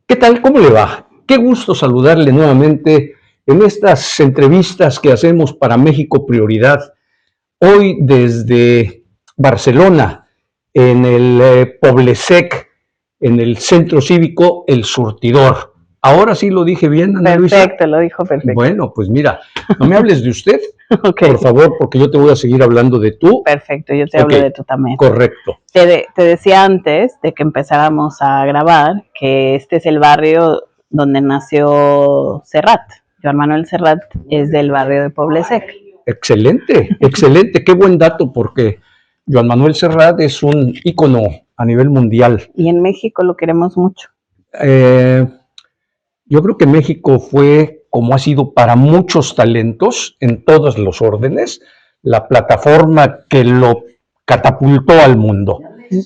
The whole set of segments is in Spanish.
¿Qué tal? ¿Cómo le va? Qué gusto saludarle nuevamente en estas entrevistas que hacemos para México Prioridad. Hoy desde Barcelona, en el Poblesec, en el Centro Cívico El Surtidor. Ahora sí lo dije bien, Ana Luisa. Perfecto, lo dijo perfecto. Bueno, pues mira, no me hables de usted, Okay. Por favor, porque yo te voy a seguir hablando de tú. Perfecto, yo te hablo de tú también. Correcto. Te decía antes de que empezáramos a grabar que este es el barrio donde nació Serrat. Joan Manuel Serrat es del barrio de Poblesec. Excelente, excelente, qué buen dato, porque Joan Manuel Serrat es un ícono a nivel mundial. Y en México lo queremos mucho. Yo creo que México fue, como ha sido para muchos talentos en todos los órdenes, la plataforma que lo catapultó al mundo.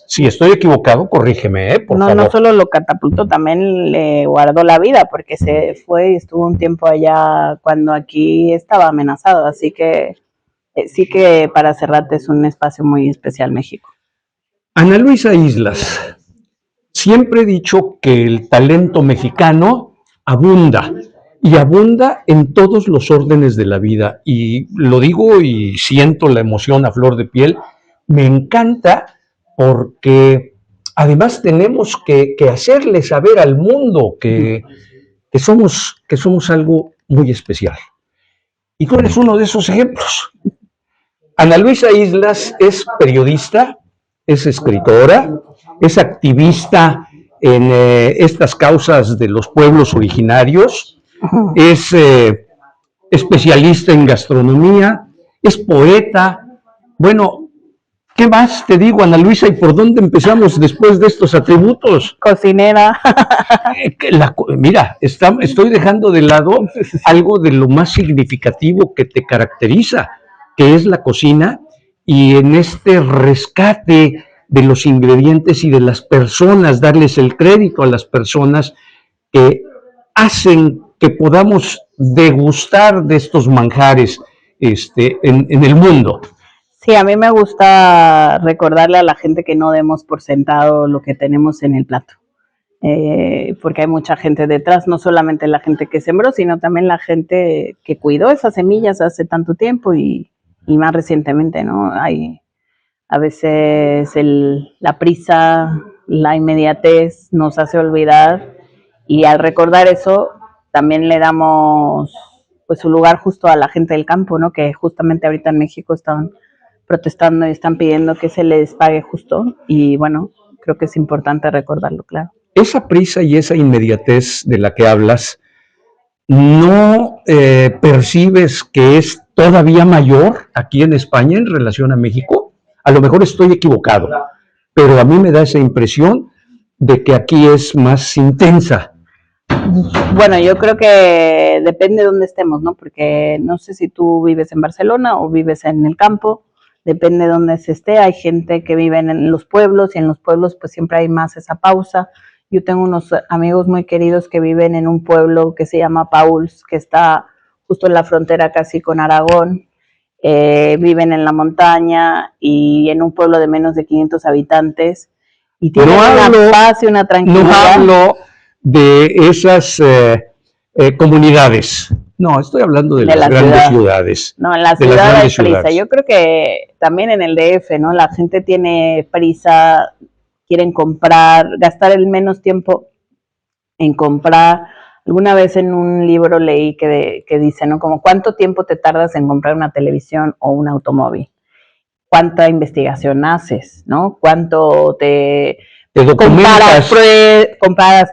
Si estoy equivocado, corrígeme, por favor. No solo lo catapultó, también le guardó la vida, porque se fue y estuvo un tiempo allá cuando aquí estaba amenazado. Así que sí que para Serrat es un espacio muy especial México. Ana Luisa Islas, siempre he dicho que el talento mexicano abunda, y abunda en todos los órdenes de la vida, y lo digo y siento la emoción a flor de piel. Me encanta porque además tenemos que hacerle saber al mundo que somos algo muy especial. Y tú eres uno de esos ejemplos. Ana Luisa Islas es periodista, es escritora, es activista en estas causas de los pueblos originarios, es especialista en gastronomía, es poeta. Bueno, ¿qué más te digo, Ana Luisa? ¿Y por dónde empezamos después de estos atributos? Cocinera. Mira, estoy dejando de lado algo de lo más significativo que te caracteriza, que es la cocina, y en este rescate de los ingredientes y de las personas, darles el crédito a las personas que hacen que podamos degustar de estos manjares en el mundo. Sí, a mí me gusta recordarle a la gente que no demos por sentado lo que tenemos en el plato, porque hay mucha gente detrás, no solamente la gente que sembró, sino también la gente que cuidó esas semillas hace tanto tiempo y más recientemente, ¿no? Hay a veces la prisa, la inmediatez nos hace olvidar, y al recordar eso también le damos pues su lugar justo a la gente del campo, ¿no? Que justamente ahorita en México están protestando y están pidiendo que se les pague justo, y bueno, creo que es importante recordarlo, claro. Esa prisa y esa inmediatez de la que hablas, ¿no percibes que es todavía mayor aquí en España en relación a México? A lo mejor estoy equivocado, pero a mí me da esa impresión de que aquí es más intensa. Bueno, yo creo que depende de dónde estemos, ¿no? Porque no sé si tú vives en Barcelona o vives en el campo, depende de dónde se esté. Hay gente que vive en los pueblos, y en los pueblos pues siempre hay más esa pausa. Yo tengo unos amigos muy queridos que viven en un pueblo que se llama Pauls, que está justo en la frontera casi con Aragón. Viven en la montaña y en un pueblo de menos de 500 habitantes, y tienen una paz y una tranquilidad. No hablo de esas comunidades. No, estoy hablando de las grandes ciudades. No, en la ciudad hay prisa. Yo creo que también en el DF, ¿no? La gente tiene prisa, quieren comprar, gastar el menos tiempo en comprar. Alguna vez en un libro leí que dice, ¿no? Como ¿cuánto tiempo te tardas en comprar una televisión o un automóvil? ¿Cuánta investigación haces, no? ¿Cuánto te comparas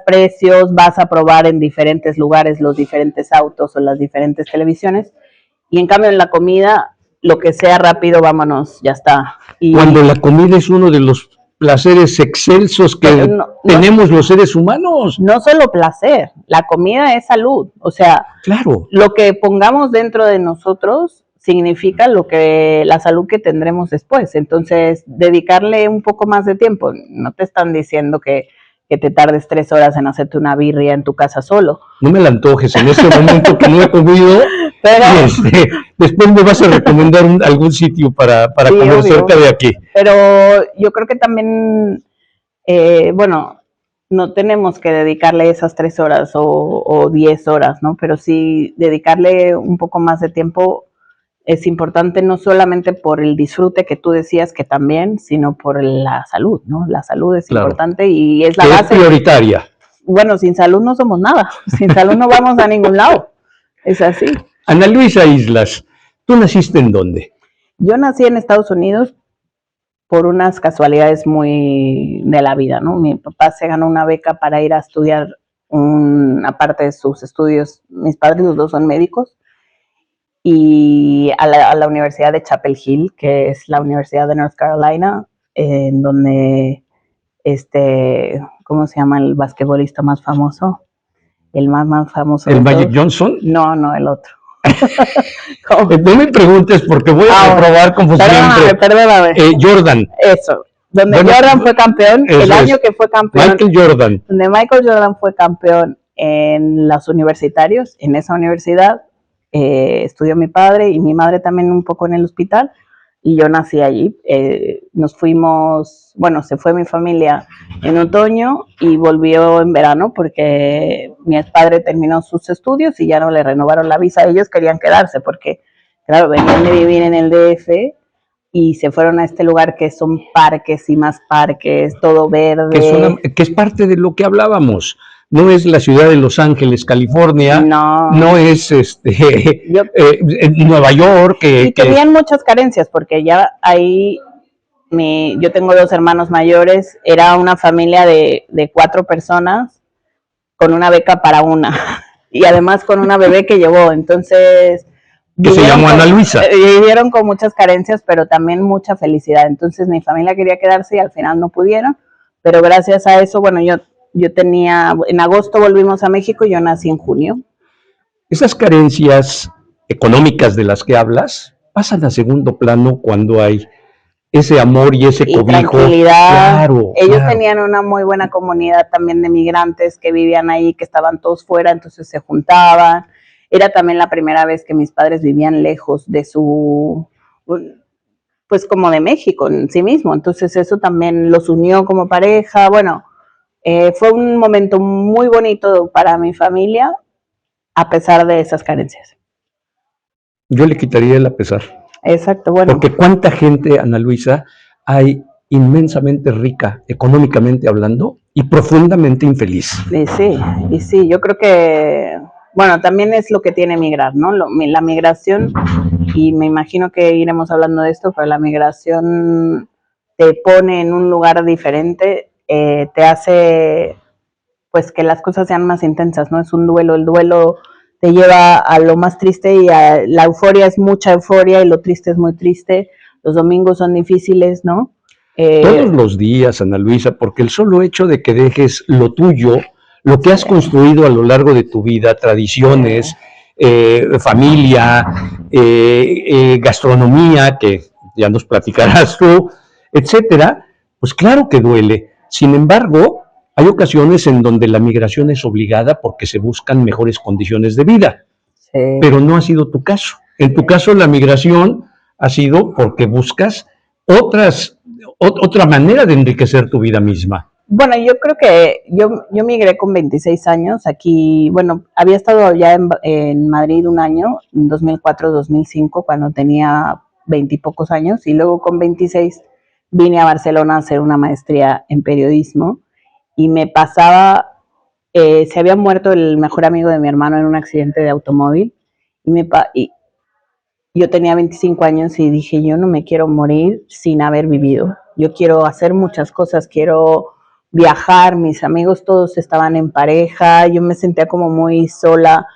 precios, vas a probar en diferentes lugares los diferentes autos o las diferentes televisiones? Y en cambio en la comida, lo que sea rápido, vámonos, ya está. Cuando la comida es uno de los placeres excelsos que tenemos los seres humanos. No solo placer, la comida es salud. O sea, claro, lo que pongamos dentro de nosotros significa la salud que tendremos después. Entonces, dedicarle un poco más de tiempo. No te están diciendo que te tardes 3 horas en hacerte una birria en tu casa solo. No me la antojes en este momento que no he comido. Pero después me vas a recomendar algún sitio para comer cerca de aquí. Pero yo creo que también, bueno, no tenemos que dedicarle esas 3 horas o 10 horas, ¿no? Pero sí dedicarle un poco más de tiempo es importante, no solamente por el disfrute que tú decías que también, sino por la salud, ¿no? La salud es importante y es la base. Es prioritaria. Bueno, sin salud no somos nada, sin salud no vamos a ningún lado, es así. Ana Luisa Islas, ¿tú naciste en dónde? Yo nací en Estados Unidos por unas casualidades muy de la vida, ¿no? Mi papá se ganó una beca para ir a estudiar, aparte de sus estudios, mis padres los dos son médicos, y a la Universidad de Chapel Hill, que es la Universidad de North Carolina, en donde, ¿cómo se llama el basquetbolista más famoso? El más famoso. ¿El Magic Johnson? No, el otro. No me preguntes porque voy a reprobar como siempre. Perdóname. Jordan. Eso. Donde Jordan fue campeón, el año que fue campeón. Michael Jordan. Donde Michael Jordan fue campeón en los universitarios, en esa universidad, estudió mi padre y mi madre también un poco en el hospital, y yo nací allí. Nos fuimos, bueno, se fue mi familia en otoño y volvió en verano porque mi padre terminó sus estudios y ya no le renovaron la visa. Ellos querían quedarse porque, claro, venían de vivir en el DF y se fueron a este lugar que son parques y más parques, todo verde. Que es parte de lo que hablábamos. No es la ciudad de Los Ángeles, California, no es Nueva York. Y tenían muchas carencias porque ya ahí, yo tengo 2 hermanos mayores, era una familia de 4 personas con una beca para una y además con una bebé que llevó, entonces... Que se llamó Ana Luisa. Vivieron con muchas carencias, pero también mucha felicidad. Entonces mi familia quería quedarse y al final no pudieron, pero gracias a eso, bueno, yo tenía, en agosto volvimos a México y yo nací en junio. Esas carencias económicas de las que hablas pasan a segundo plano cuando hay ese amor y ese cobijo. Tranquilidad. Claro, ellos tenían una muy buena comunidad también de migrantes que vivían ahí, que estaban todos fuera, entonces se juntaban. Era también la primera vez que mis padres vivían lejos de pues como de México en sí mismo, entonces eso también los unió como pareja. Bueno, fue un momento muy bonito para mi familia, a pesar de esas carencias. Yo le quitaría el a pesar. Exacto, bueno. Porque cuánta gente, Ana Luisa, hay inmensamente rica, económicamente hablando, y profundamente infeliz. Y sí, yo creo que... Bueno, también es lo que tiene migrar, ¿no? La migración, y me imagino que iremos hablando de esto, pero la migración te pone en un lugar diferente, te hace pues que las cosas sean más intensas, ¿no? Es un duelo, el duelo te lleva a lo más triste y la euforia es mucha euforia y lo triste es muy triste, los domingos son difíciles, ¿no? Todos los días, Ana Luisa, porque el solo hecho de que dejes lo tuyo, lo que has construido a lo largo de tu vida, tradiciones, familia, gastronomía, que ya nos platicarás tú, etcétera, pues claro que duele. Sin embargo, hay ocasiones en donde la migración es obligada porque se buscan mejores condiciones de vida, pero no ha sido tu caso. En tu caso, la migración ha sido porque buscas otra manera de enriquecer tu vida misma. Bueno, yo creo que yo migré con 26 años aquí, bueno, había estado ya en Madrid un año, en 2004-2005, cuando tenía 20 y pocos años, y luego con 26 vine a Barcelona a hacer una maestría en periodismo, y me pasaba, se había muerto el mejor amigo de mi hermano en un accidente de automóvil, y yo tenía 25 años y dije, yo no me quiero morir sin haber vivido, yo quiero hacer muchas cosas, quiero viajar, mis amigos todos estaban en pareja, yo me sentía como muy sola,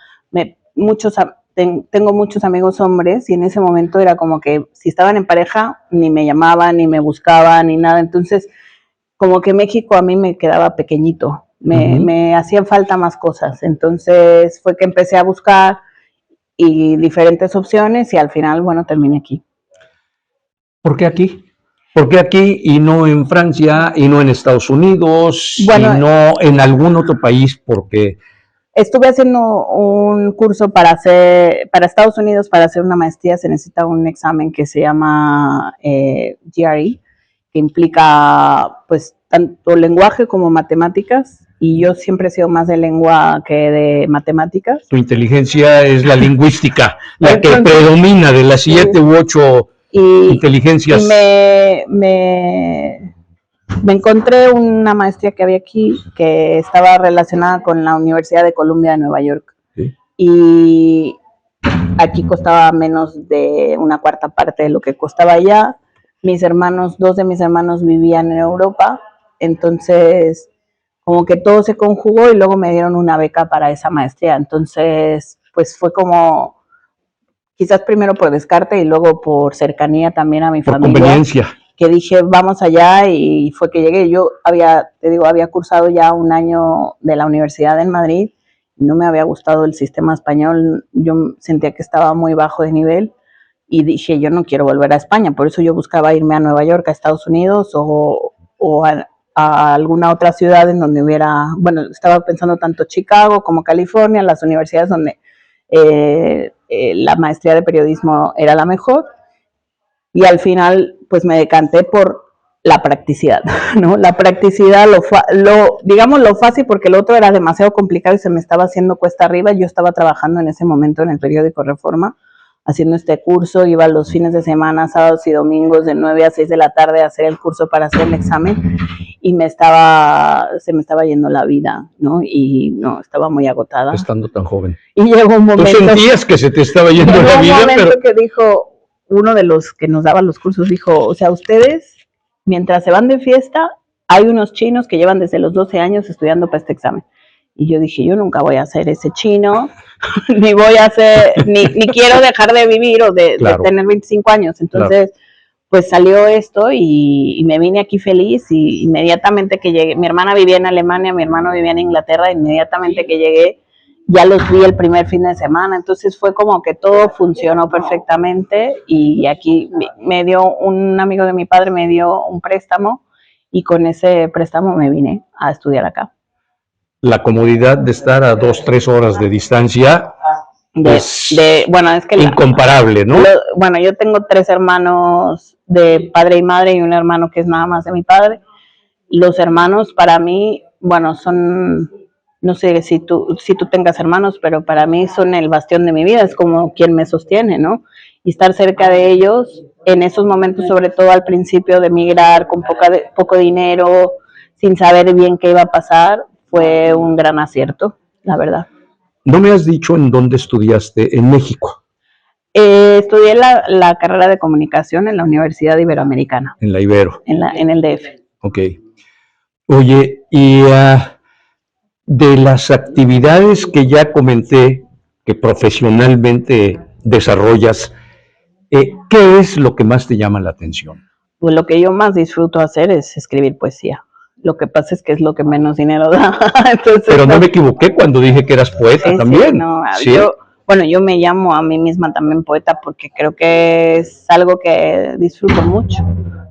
tengo muchos amigos hombres y en ese momento era como que si estaban en pareja ni me llamaban, ni me buscaban, ni nada, entonces como que México a mí me quedaba pequeñito, me hacían falta más cosas, entonces fue que empecé a buscar y diferentes opciones y al final, bueno, terminé aquí. ¿Por qué aquí? ¿Por qué aquí y no en Francia y no en Estados Unidos y no en algún otro país? Porque estuve haciendo un curso para Estados Unidos, para hacer una maestría se necesita un examen que se llama GRE, que implica pues tanto lenguaje como matemáticas, y yo siempre he sido más de lengua que de matemáticas. Tu inteligencia es la lingüística, la que predomina de las 7 u 8 inteligencias. Y me encontré una maestría que había aquí que estaba relacionada con la Universidad de Columbia de Nueva York. ¿Sí? Y aquí costaba menos de una cuarta parte de lo que costaba allá. Dos de mis hermanos vivían en Europa, entonces como que todo se conjugó y luego me dieron una beca para esa maestría. Entonces, pues fue como, quizás primero por descarte y luego por cercanía también a mi familia. Por conveniencia. Que dije, vamos allá, y fue que llegué. Yo había cursado ya un año de la universidad en Madrid, y no me había gustado el sistema español. Yo sentía que estaba muy bajo de nivel, y dije, yo no quiero volver a España. Por eso yo buscaba irme a Nueva York, a Estados Unidos, o a alguna otra ciudad en donde hubiera, bueno, estaba pensando tanto Chicago como California, las universidades donde la maestría de periodismo era la mejor. Y al final, pues me decanté por la practicidad, ¿no? La practicidad, digamos lo fácil, porque lo otro era demasiado complicado y se me estaba haciendo cuesta arriba. Yo estaba trabajando en ese momento en el periódico Reforma, haciendo este curso, iba los fines de semana, sábados y domingos, de 9 a 6 de la tarde a hacer el curso para hacer el examen, y se me estaba yendo la vida, ¿no? Y no, estaba muy agotada. Estando tan joven. Y llegó un momento... ¿Tú sentías que se te estaba yendo la vida? Llegó un momento que dijo, uno de los que nos daban los cursos dijo, o sea, ustedes, mientras se van de fiesta, hay unos chinos que llevan desde los 12 años estudiando para este examen. Y yo dije, yo nunca voy a ser ese chino, ni quiero dejar de vivir o de tener 25 años. Entonces, pues salió esto y me vine aquí feliz, y inmediatamente que llegué, mi hermana vivía en Alemania, mi hermano vivía en Inglaterra, inmediatamente que llegué, ya los vi el primer fin de semana. Entonces fue como que todo funcionó perfectamente, y aquí un amigo de mi padre me dio un préstamo, y con ese préstamo me vine a estudiar acá. La comodidad de estar a 2-3 horas de distancia bueno, es que incomparable, ¿no? Bueno, yo tengo 3 hermanos de padre y madre, y un hermano que es nada más de mi padre. Los hermanos para mí, bueno, son, no sé si tú tengas hermanos, pero para mí son el bastión de mi vida, es como quien me sostiene, ¿no? Y estar cerca de ellos en esos momentos, sobre todo al principio de emigrar con poco dinero, sin saber bien qué iba a pasar, fue un gran acierto, la verdad. No me has dicho en dónde estudiaste en México. Estudié la carrera de comunicación en la Universidad Iberoamericana. En la Ibero. En el DF. Ok. Oye, y de las actividades que ya comenté, que profesionalmente desarrollas, ¿qué es lo que más te llama la atención? Pues lo que yo más disfruto hacer es escribir poesía. Lo que pasa es que es lo que menos dinero da. Entonces, pero no me equivoqué cuando dije que eras poeta también. Sí, no, ¿sí? Yo me llamo a mí misma también poeta, porque creo que es algo que disfruto mucho,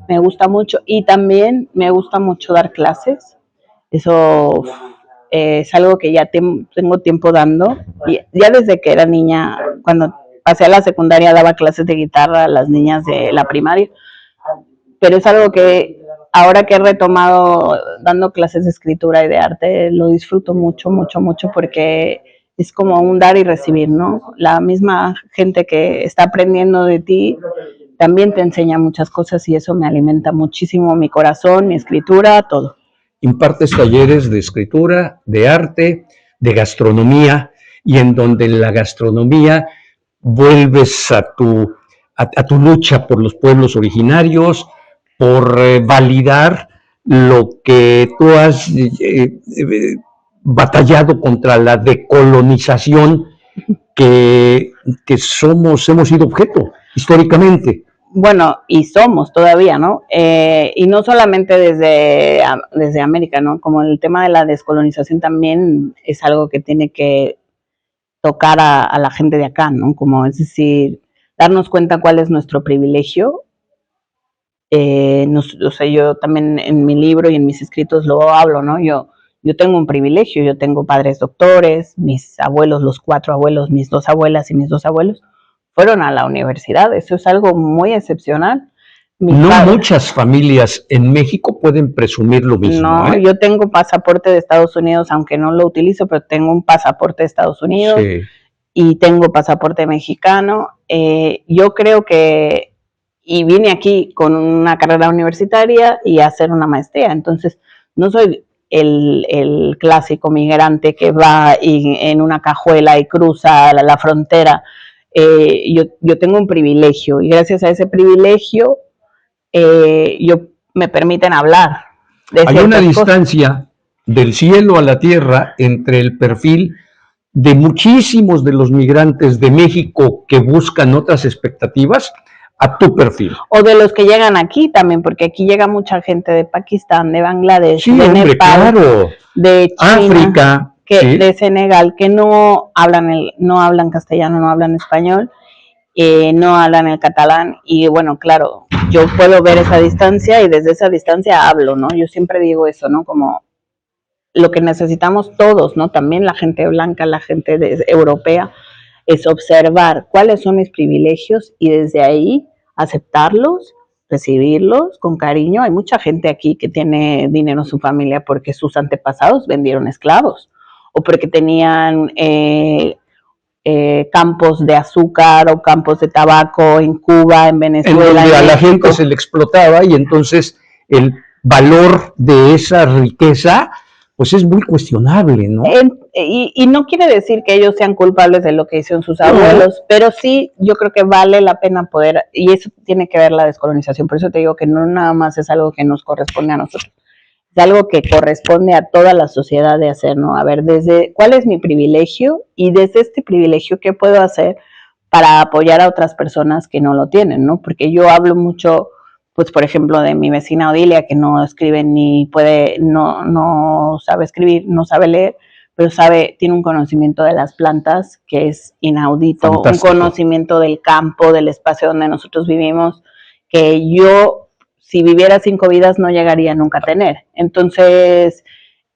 me gusta mucho, y también me gusta mucho dar clases. Eso es algo que ya tengo tiempo dando, y ya desde que era niña, cuando pasé a la secundaria, daba clases de guitarra a las niñas de la primaria, pero es algo que ahora que he retomado dando clases de escritura y de arte, lo disfruto mucho, mucho, mucho, porque es como un dar y recibir, ¿no? La misma gente que está aprendiendo de ti también te enseña muchas cosas, y eso me alimenta muchísimo mi corazón, mi escritura, todo. Impartes talleres de escritura, de arte, de gastronomía, y en donde en la gastronomía vuelves a tu lucha por los pueblos originarios, por validar lo que tú has batallado contra la decolonización que hemos sido objeto históricamente. Bueno, y somos todavía, ¿no? Y no solamente desde América, ¿no? Como el tema de la descolonización también es algo que tiene que tocar a la gente de acá, ¿no? Como es decir, darnos cuenta cuál es nuestro privilegio. O sea, yo también en mi libro y en mis escritos lo hablo, ¿no? Yo tengo un privilegio, yo tengo padres doctores, mis abuelos, los 4 abuelos, mis 2 abuelas y mis 2 abuelos fueron a la universidad. Eso es algo muy excepcional. No muchas familias en México pueden presumir lo mismo. No, yo tengo pasaporte de Estados Unidos, aunque no lo utilizo, pero tengo un pasaporte de Estados Unidos y tengo pasaporte mexicano. Yo creo que, y vine aquí con una carrera universitaria y a hacer una maestría, entonces no soy el clásico migrante que va en una cajuela y cruza la frontera. Yo tengo un privilegio y gracias a ese privilegio me permiten hablar. Hay una distancia del cielo a la tierra entre el perfil de muchísimos de los migrantes de México que buscan otras expectativas a tu perfil. O de los que llegan aquí también, porque aquí llega mucha gente de Pakistán, de Bangladesh, de Nepal, claro. de China, África, de Senegal, que no hablan castellano, no hablan español, no hablan el catalán, y bueno, claro, yo puedo ver esa distancia y desde esa distancia hablo, ¿no? Yo siempre digo eso, ¿no? Como lo que necesitamos todos, ¿no? También la gente blanca, la gente europea, es observar cuáles son mis privilegios y desde ahí aceptarlos, recibirlos con cariño. Hay mucha gente aquí que tiene dinero en su familia porque sus antepasados vendieron esclavos o porque tenían campos de azúcar o campos de tabaco en Cuba, en Venezuela. En donde a la gente se le explotaba y entonces el valor de esa riqueza pues es muy cuestionable, ¿no? Y no quiere decir que ellos sean culpables de lo que hicieron sus abuelos, pero sí yo creo que vale la pena poder, y eso tiene que ver la descolonización, por eso te digo que no nada más es algo que nos corresponde a nosotros, es algo que corresponde a toda la sociedad de hacer, ¿no? A ver, desde cuál es mi privilegio y desde este privilegio, ¿qué puedo hacer para apoyar a otras personas que no lo tienen, ¿no? Porque yo hablo mucho, pues por ejemplo, de mi vecina Odilia, que no escribe ni puede, no sabe escribir, no sabe leer, pero tiene un conocimiento de las plantas que es inaudito, fantástico. Un conocimiento del campo, del espacio donde nosotros vivimos, que yo, si viviera 5 vidas, no llegaría nunca a tener. Entonces,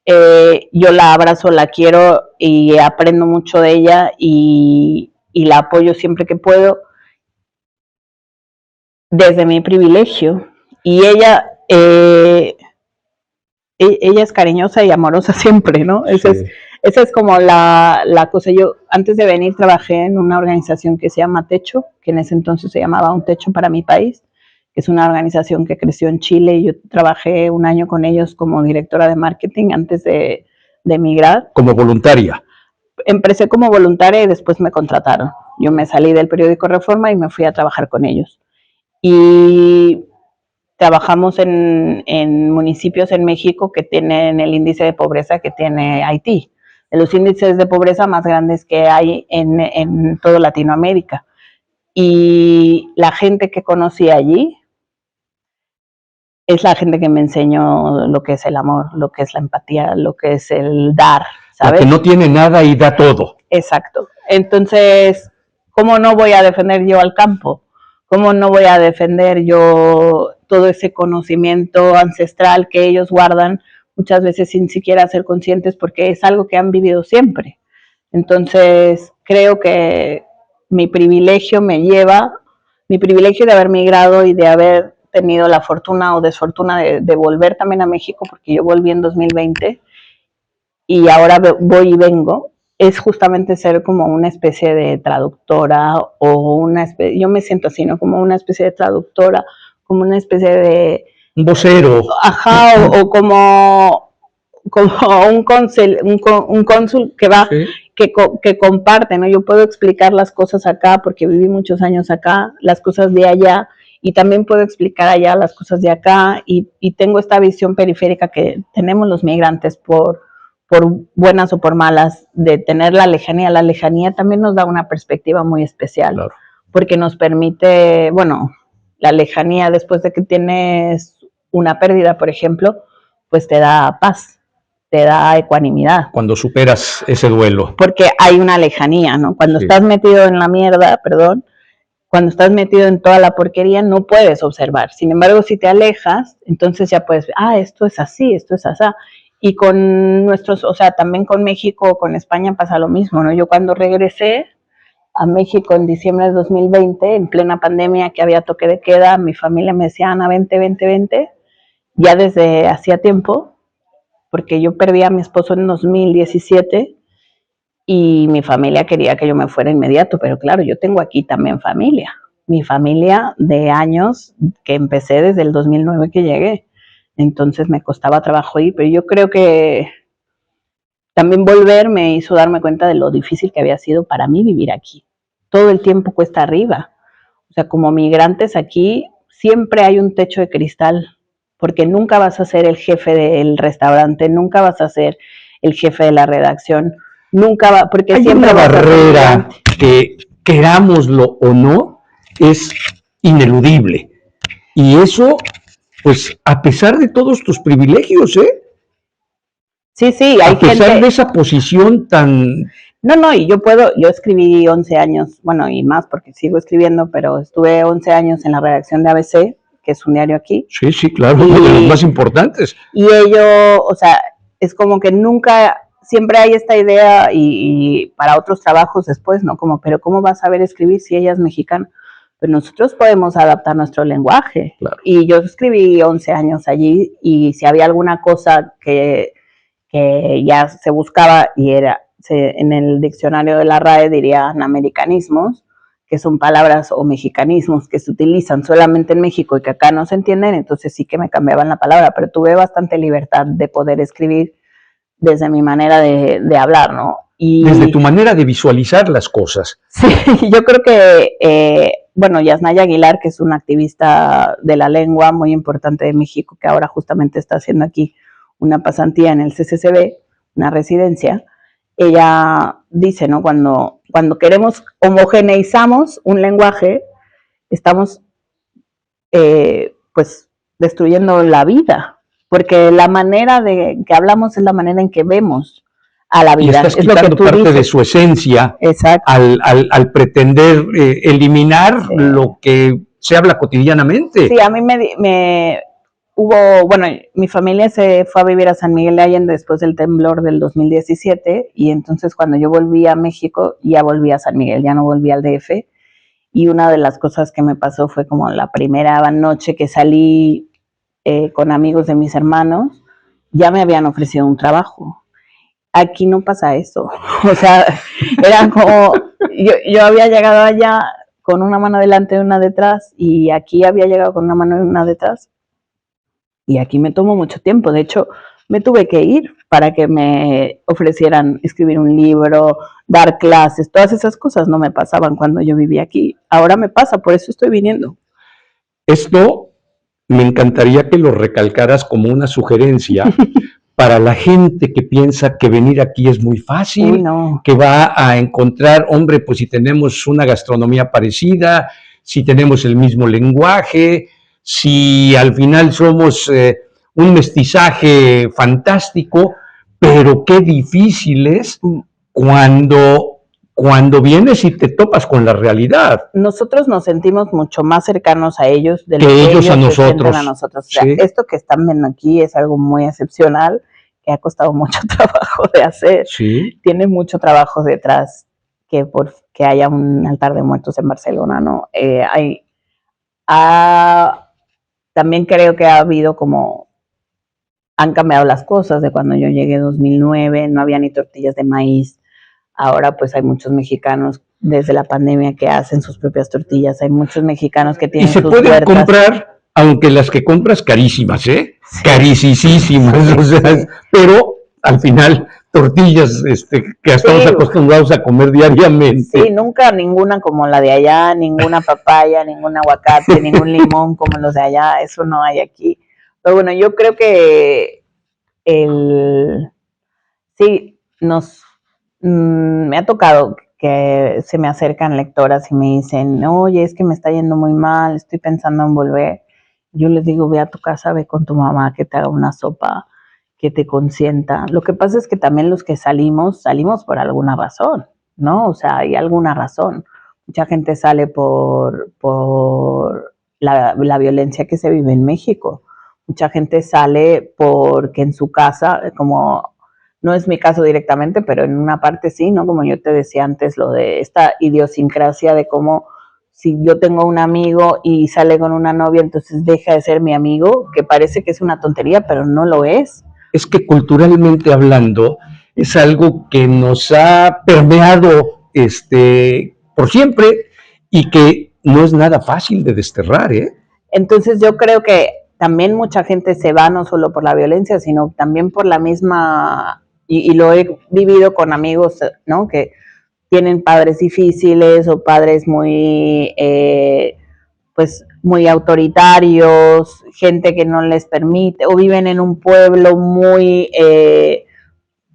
yo la abrazo, la quiero y aprendo mucho de ella y la apoyo siempre que puedo, desde mi privilegio, y ella es cariñosa y amorosa siempre, ¿no? Esa es como la cosa. Yo antes de venir trabajé en una organización que se llama Techo, que en ese entonces se llamaba Un Techo para mi País, que es una organización que creció en Chile y yo trabajé un año con ellos como directora de marketing antes de emigrar. ¿Como voluntaria? Empecé como voluntaria y después me contrataron. Yo me salí del periódico Reforma y me fui a trabajar con ellos. Y trabajamos en municipios en México que tienen el índice de pobreza que tiene Haití, de los índices de pobreza más grandes que hay en toda Latinoamérica. Y la gente que conocí allí es la gente que me enseñó lo que es el amor, lo que es la empatía, lo que es el dar, ¿sabes? La que no tiene nada y da todo. Exacto. Entonces, ¿cómo no voy a defender yo al campo? ¿Cómo no voy a defender yo todo ese conocimiento ancestral que ellos guardan muchas veces sin siquiera ser conscientes porque es algo que han vivido siempre? Entonces, creo que mi privilegio de haber migrado y de haber tenido la fortuna o desfortuna de volver también a México, porque yo volví en 2020 y ahora voy y vengo, es justamente ser como una especie de traductora o yo me siento así, ¿no? Como una especie de traductora, como una especie de... Un vocero. Ajá, o como un cónsul que va, ¿sí? que comparte, ¿no? Yo puedo explicar las cosas acá porque viví muchos años acá, las cosas de allá, y también puedo explicar allá las cosas de acá, y tengo esta visión periférica que tenemos los migrantes por buenas o por malas, de tener la lejanía. La lejanía también nos da una perspectiva muy especial, claro, porque nos permite, bueno, la lejanía después de que tienes una pérdida, por ejemplo, pues te da paz, te da ecuanimidad. Cuando superas ese duelo. Porque hay una lejanía, ¿no? Cuando sí. Estás metido en la mierda, cuando estás metido en toda la porquería, no puedes observar. Sin embargo, si te alejas, entonces ya puedes ver, esto es así, esto es así. Y con también con México o con España pasa lo mismo, ¿no? Yo cuando regresé, a México en diciembre de 2020, en plena pandemia, que había toque de queda. Mi familia me decía, Ana, vente, vente, vente, ya desde hacía tiempo, porque yo perdí a mi esposo en 2017 y mi familia quería que yo me fuera inmediato, pero claro, yo tengo aquí también familia, mi familia de años, que empecé desde el 2009 que llegué, entonces me costaba trabajo ir, pero yo creo que también volver me hizo darme cuenta de lo difícil que había sido para mí vivir aquí. Todo el tiempo cuesta arriba. O sea, como migrantes aquí siempre hay un techo de cristal, porque nunca vas a ser el jefe del restaurante, nunca vas a ser el jefe de la redacción, nunca va, porque hay siempre una barrera que, querámoslo o no, es ineludible. Y eso, pues, a pesar de todos tus privilegios, Sí, sí, hay a pesar gente... de esa posición tan... No, y yo escribí 11 años, bueno, y más porque sigo escribiendo, pero estuve 11 años en la redacción de ABC, que es un diario aquí. Sí, sí, claro, uno de los más importantes. Y ello, o sea, es como que nunca, siempre hay esta idea y para otros trabajos después, ¿no? Como, pero ¿cómo vas a saber escribir si ella es mexicana? Pero nosotros podemos adaptar nuestro lenguaje. Claro. Y yo escribí 11 años allí y si había alguna cosa que ya se buscaba y era, en el diccionario de la RAE dirían americanismos, que son palabras o mexicanismos que se utilizan solamente en México y que acá no se entienden, entonces sí que me cambiaban la palabra, pero tuve bastante libertad de poder escribir desde mi manera de hablar, ¿no? Y desde tu manera de visualizar las cosas. Sí, yo creo que, bueno, Yasnaya Aguilar, que es una activista de la lengua muy importante de México, que ahora justamente está haciendo aquí una pasantía en el CCCB, una residencia, ella dice, ¿no? Cuando queremos homogeneizamos un lenguaje, estamos, pues, destruyendo la vida, porque la manera de que hablamos es la manera en que vemos a la vida. Y estás quitando lo que parte dices. De su esencia. Exacto. Al pretender eliminar sí. Lo que se habla cotidianamente. Sí, a mí hubo, bueno, mi familia se fue a vivir a San Miguel de Allende después del temblor del 2017 y entonces cuando yo volví a México ya volví a San Miguel, ya no volví al DF y una de las cosas que me pasó fue como la primera noche que salí con amigos de mis hermanos, ya me habían ofrecido un trabajo. Aquí no pasa eso, o sea, era como, yo había llegado allá con una mano delante y una detrás y aquí había llegado con una mano y una detrás. Y aquí me tomó mucho tiempo, de hecho me tuve que ir para que me ofrecieran escribir un libro, dar clases, todas esas cosas no me pasaban cuando yo vivía aquí, ahora me pasa, por eso estoy viniendo. Esto me encantaría que lo recalcaras como una sugerencia para la gente que piensa que venir aquí es muy fácil, Uy, no. Que va a encontrar, hombre, pues si tenemos una gastronomía parecida, si tenemos el mismo lenguaje, si al final somos un mestizaje fantástico, pero qué difícil es cuando vienes y te topas con la realidad. Nosotros nos sentimos mucho más cercanos a ellos de lo que ellos a nosotros. O sea, sí. Esto que están viendo aquí es algo muy excepcional, que ha costado mucho trabajo de hacer. Sí. Tiene mucho trabajo detrás que haya un altar de muertos en Barcelona, ¿no? También creo que ha habido han cambiado las cosas de cuando yo llegué en 2009, no había ni tortillas de maíz. Ahora pues hay muchos mexicanos desde la pandemia que hacen sus propias tortillas, hay muchos mexicanos que tienen sus huertas. Y se pueden comprar, aunque las que compras carísimas, ¿eh? Sí. Carísimas, o sea, sí. Pero al final tortillas que estamos acostumbrados a comer diariamente. Sí, nunca ninguna como la de allá, ninguna papaya, ningún aguacate, ningún limón como los de allá, eso no hay aquí. Pero bueno, yo creo que sí, me ha tocado que se me acercan lectoras y me dicen, oye, es que me está yendo muy mal, estoy pensando en volver. Yo les digo, ve a tu casa, ve con tu mamá, que te haga una sopa, que te consienta. Lo que pasa es que también los que salimos por alguna razón, ¿no? O sea, hay alguna razón. Mucha gente sale por la violencia que se vive en México. Mucha gente sale porque en su casa, como No es mi caso directamente, pero en una parte sí, ¿no? Como yo te decía antes, lo de esta idiosincrasia de cómo si yo tengo un amigo y sale con una novia, entonces deja de ser mi amigo, que parece que es una tontería, pero no lo es. Es que culturalmente hablando, es algo que nos ha permeado por siempre y que no es nada fácil de desterrar, ¿eh? Entonces yo creo que también mucha gente se va no solo por la violencia, sino también por la misma, y lo he vivido con amigos, ¿no? Que tienen padres difíciles o padres muy, pues, muy autoritarios, gente que no les permite, o viven en un pueblo muy,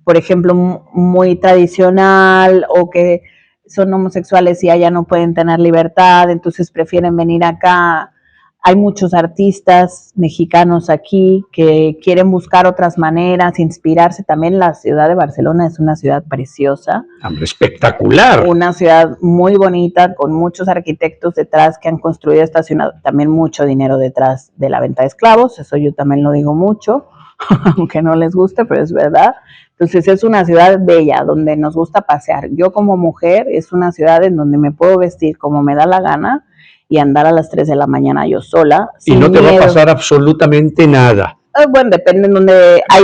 por ejemplo, muy tradicional, o que son homosexuales y allá no pueden tener libertad, entonces prefieren venir acá. Hay muchos artistas mexicanos aquí que quieren buscar otras maneras, inspirarse. También la ciudad de Barcelona es una ciudad preciosa. Espectacular. Una ciudad muy bonita, con muchos arquitectos detrás que han construido esta ciudad. También mucho dinero detrás de la venta de esclavos, eso yo también lo digo mucho, aunque no les guste, pero es verdad. Entonces es una ciudad bella, donde nos gusta pasear. Yo como mujer es una ciudad en donde me puedo vestir como me da la gana, y andar a las 3 de la mañana yo sola. Y no te va a pasar absolutamente nada. Bueno, depende en donde hay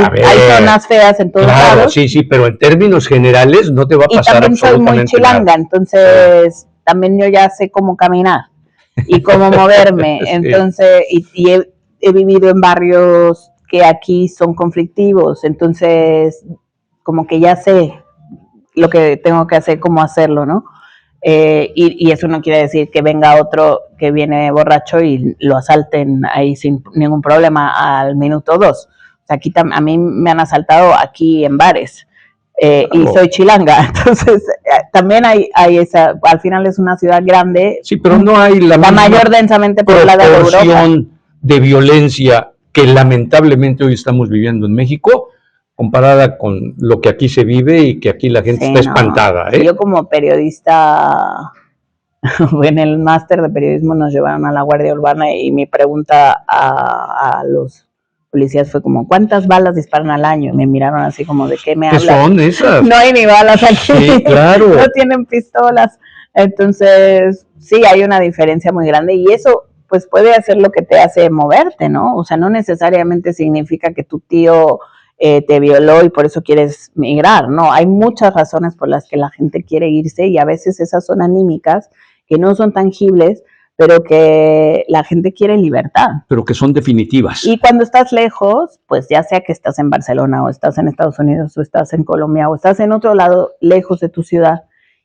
zonas feas en todos lados. Claro, sí, pero en términos generales no te va a pasar absolutamente nada. Y también soy muy chilanga, nada. Entonces también yo ya sé cómo caminar y cómo moverme. Sí. Entonces, y he vivido en barrios que aquí son conflictivos, entonces como que ya sé lo que tengo que hacer, cómo hacerlo, ¿no? Y eso no quiere decir que venga otro que viene borracho y lo asalten ahí sin ningún problema al minuto 2. O sea, aquí a mí me han asaltado aquí en bares y soy chilanga, entonces también hay esa, al final es una ciudad grande. Sí, pero no hay la mayor densamente poblada de Europa. De violencia que lamentablemente hoy estamos viviendo en México, comparada con lo que aquí se vive y que aquí la gente está espantada. Yo como periodista, en el máster de periodismo nos llevaron a la Guardia Urbana y mi pregunta a los policías fue como, ¿cuántas balas disparan al año? Y me miraron así como, ¿de qué me hablas? ¿Qué son esas? No hay ni balas aquí. Sí, claro. No tienen pistolas. Entonces, sí, hay una diferencia muy grande y eso pues puede hacer lo que te hace moverte, ¿no? O sea, no necesariamente significa que tu tío te violó y por eso quieres migrar, no, hay muchas razones por las que la gente quiere irse y a veces esas son anímicas, que no son tangibles, pero que la gente quiere libertad. Pero que son definitivas. Y cuando estás lejos, pues ya sea que estás en Barcelona o estás en Estados Unidos o estás en Colombia o estás en otro lado lejos de tu ciudad,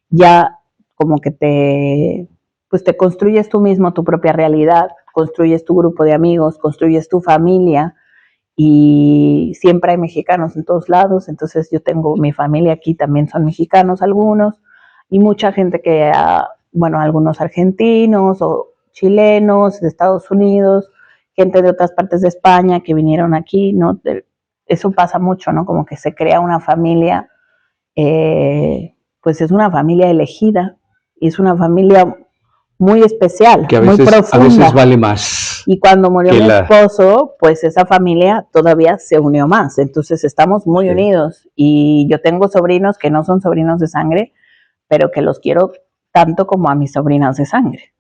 ya como que te construyes tú mismo tu propia realidad, construyes tu grupo de amigos, construyes tu familia. Y siempre hay mexicanos en todos lados, entonces yo tengo mi familia aquí, también son mexicanos algunos, y mucha gente que, bueno, algunos argentinos o chilenos de Estados Unidos, gente de otras partes de España que vinieron aquí, ¿no? Eso pasa mucho, ¿no? Como que se crea una familia, pues es una familia elegida, y es una familia muy especial, que a veces, muy profunda. A veces vale más. Y cuando murió mi esposo, pues esa familia todavía se unió más. Entonces estamos muy unidos. Y yo tengo sobrinos que no son sobrinos de sangre, pero que los quiero tanto como a mis sobrinas de sangre.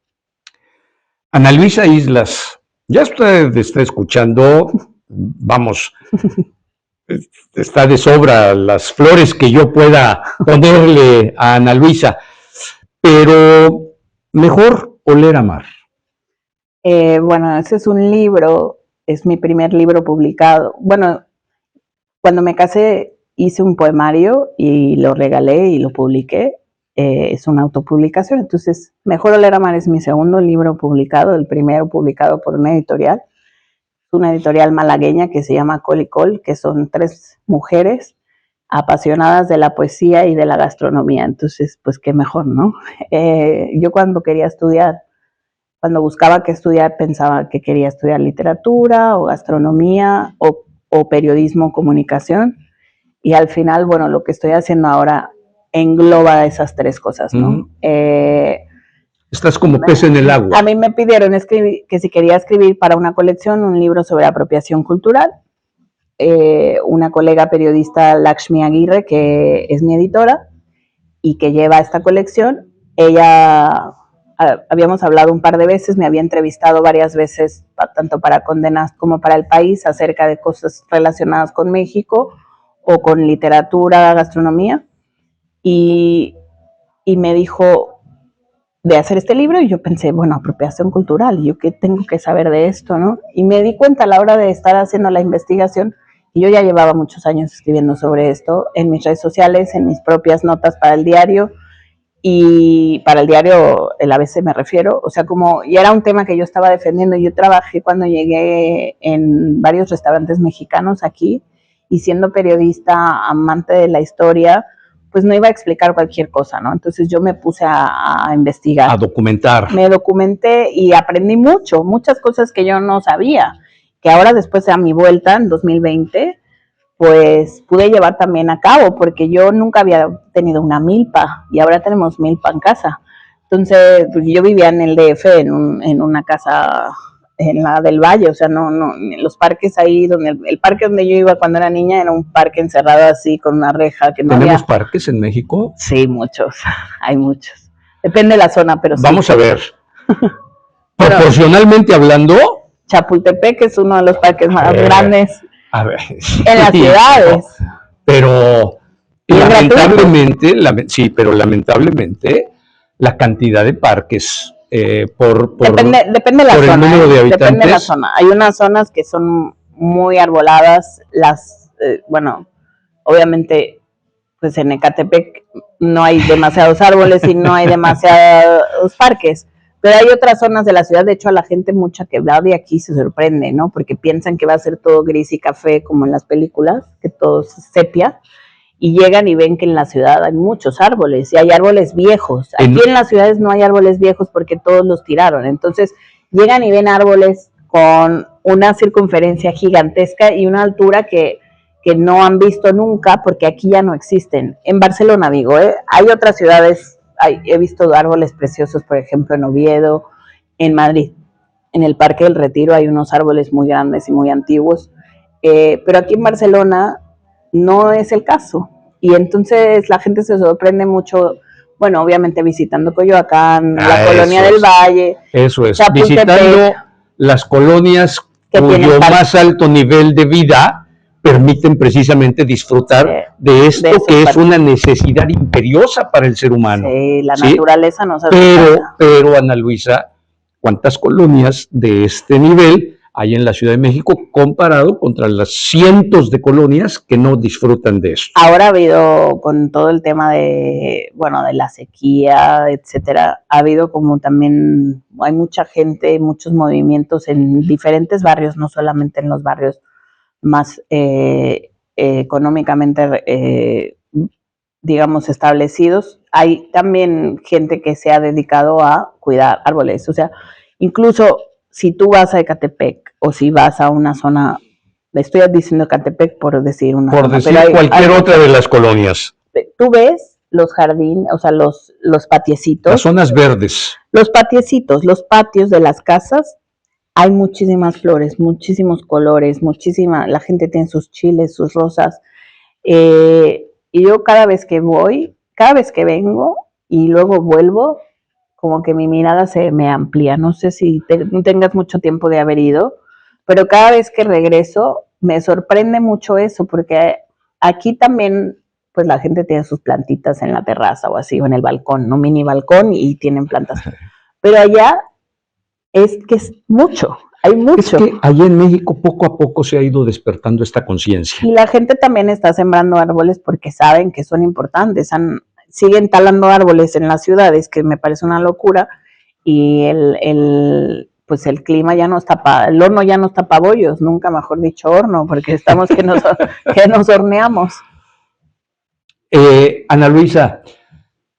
Ana Luisa Islas, ya usted está escuchando, vamos, está de sobra las flores que yo pueda ponerle a Ana Luisa, pero mejor oler a mar. Bueno, ese es un libro, es mi primer libro publicado. Bueno, cuando me casé hice un poemario y lo regalé y lo publiqué. Es una autopublicación, entonces Mejor oler a mar es mi segundo libro publicado, el primero publicado por una editorial malagueña que se llama Col y Col, que son 3 mujeres apasionadas de la poesía y de la gastronomía, entonces pues qué mejor, ¿no? Yo cuando buscaba qué estudiar, pensaba que quería estudiar literatura o gastronomía o periodismo o comunicación, y al final, bueno, lo que estoy haciendo ahora engloba esas 3 cosas, ¿no? Estás como pez en el agua. A mí me pidieron que si quería escribir para una colección un libro sobre apropiación cultural, una colega periodista, Lakshmi Aguirre, que es mi editora y que lleva esta colección. Ella, habíamos hablado un par de veces, me había entrevistado varias veces, tanto para Condenas como para El País, acerca de cosas relacionadas con México o con literatura, gastronomía, y me dijo de hacer este libro, y yo pensé, bueno, apropiación cultural, ¿y yo qué tengo que saber de esto, no? Y me di cuenta a la hora de estar haciendo la investigación, y yo ya llevaba muchos años escribiendo sobre esto en mis redes sociales, en mis propias notas para el diario, y para el diario, el ABC me refiero, o sea, como, y era un tema que yo estaba defendiendo. Yo trabajé cuando llegué en varios restaurantes mexicanos aquí, y siendo periodista, amante de la historia, pues no iba a explicar cualquier cosa, ¿no? Entonces yo me puse a investigar. A documentar. Me documenté y aprendí muchas cosas que yo no sabía, que ahora después a mi vuelta, en 2020, pues pude llevar también a cabo, porque yo nunca había tenido una milpa, y ahora tenemos milpa en casa. Entonces, pues yo vivía en el DF, en una casa en la del Valle, o sea, no, en los parques ahí, el parque donde yo iba cuando era niña era un parque encerrado así, con una reja que no había. ¿Tenemos parques en México? Sí, muchos, hay muchos. Depende de la zona, pero Vamos sí. a ver. Proporcionalmente hablando, Chapultepec es uno de los parques más grandes a ver, en las ciudades. Pero lamentablemente, pero lamentablemente, la cantidad de parques depende de la por zona, el número de habitantes. Depende de la zona. Hay unas zonas que son muy arboladas, bueno, obviamente, pues en Ecatepec no hay demasiados árboles y no hay demasiados parques, pero hay otras zonas de la ciudad. De hecho, a la gente mucha que va de aquí se sorprende, ¿no? Porque piensan que va a ser todo gris y café como en las películas, que todo es sepia, y llegan y ven que en la ciudad hay muchos árboles, y hay árboles viejos. Aquí en las ciudades no hay árboles viejos porque todos los tiraron. Entonces llegan y ven árboles con una circunferencia gigantesca y una altura que no han visto nunca, porque aquí ya no existen. En Barcelona, digo, hay otras ciudades, he visto árboles preciosos, por ejemplo, en Oviedo, en Madrid. En el Parque del Retiro hay unos árboles muy grandes y muy antiguos, pero aquí en Barcelona no es el caso, y entonces la gente se sorprende mucho, bueno, obviamente visitando Coyoacán, la colonia del Valle. Eso es, visitando las colonias cuyo más alto nivel de vida permiten precisamente disfrutar de esto, que es una necesidad imperiosa para el ser humano. Sí, la naturaleza nos hace pero, Ana Luisa, ¿cuántas colonias de este nivel hay en la Ciudad de México comparado contra las cientos de colonias que no disfrutan de esto? Ahora ha habido, con todo el tema de la sequía, etcétera, ha habido como también, hay mucha gente, muchos movimientos en diferentes barrios, no solamente en los barrios más económicamente, digamos, establecidos. Hay también gente que se ha dedicado a cuidar árboles, o sea, incluso si tú vas a Ecatepec o si vas a una zona, le estoy diciendo Ecatepec por decir una zona. Por decir cualquier otra de las colonias. Tú ves los jardines, o sea, los patiecitos. Las zonas verdes. Los patiecitos, los patios de las casas, hay muchísimas flores, muchísimos colores, la gente tiene sus chiles, sus rosas. Y yo cada vez que vengo y luego vuelvo, como que mi mirada se me amplía. No sé si tengas mucho tiempo de haber ido, pero cada vez que regreso me sorprende mucho eso, porque aquí también, pues la gente tiene sus plantitas en la terraza o así, o en el balcón, ¿no? Mini balcón, y tienen plantas. Pero allá es que es mucho, hay mucho. Es que allá en México poco a poco se ha ido despertando esta conciencia. Y la gente también está sembrando árboles porque saben que son importantes. Siguen talando árboles en las ciudades, que me parece una locura, y pues el clima ya no está el horno ya no está para bollos, nunca mejor dicho horno, porque estamos que nos horneamos. Ana Luisa,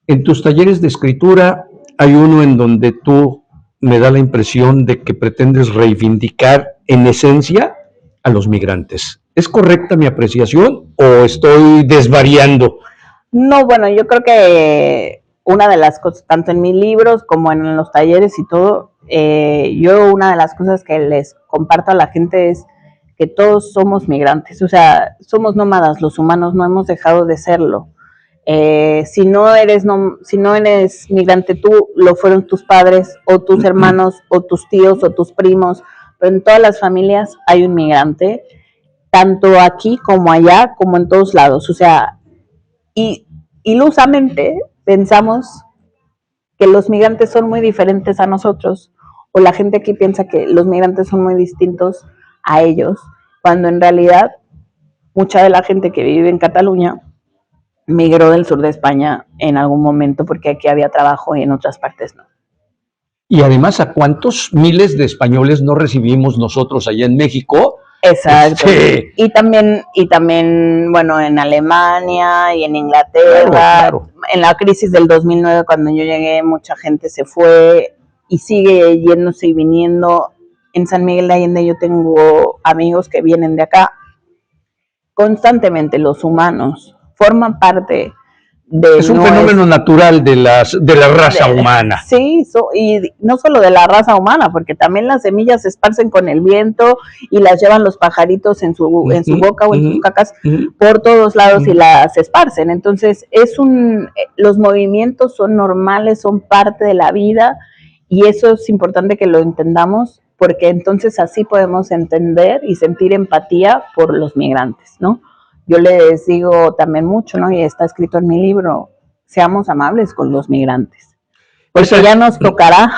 en tus talleres de escritura hay uno en donde tú me da la impresión de que pretendes reivindicar en esencia a los migrantes. ¿Es correcta mi apreciación o estoy desvariando? No, bueno, yo creo que una de las cosas, tanto en mis libros como en los talleres y todo, yo una de las cosas que les comparto a la gente es que todos somos migrantes, o sea, somos nómadas, los humanos no hemos dejado de serlo. Si no eres migrante tú, lo fueron tus padres o tus hermanos o tus tíos o tus primos, pero en todas las familias hay un migrante, tanto aquí como allá, como en todos lados, o sea, y ilusamente pensamos que los migrantes son muy diferentes a nosotros, o la gente aquí piensa que los migrantes son muy distintos a ellos, cuando en realidad mucha de la gente que vive en Cataluña migró del sur de España en algún momento porque aquí había trabajo y en otras partes no. Y además, ¿a cuántos miles de españoles no recibimos nosotros allá en México? Exacto. Y también, bueno, en Alemania y en Inglaterra, claro. En la crisis del 2009, cuando yo llegué, mucha gente se fue y sigue yéndose y viniendo. En San Miguel de Allende yo tengo amigos que vienen de acá. Constantemente los humanos forman parte de... Es un fenómeno natural de la raza humana. Sí, y no solo de la raza humana, porque también las semillas se esparcen con el viento y las llevan los pajaritos en su boca o en sus cacas por todos lados y las esparcen. Entonces, los movimientos son normales, son parte de la vida y eso es importante que lo entendamos, porque entonces así podemos entender y sentir empatía por los migrantes, ¿no? Yo les digo también mucho, ¿no? Y está escrito en mi libro, seamos amables con los migrantes, porque ya nos tocará.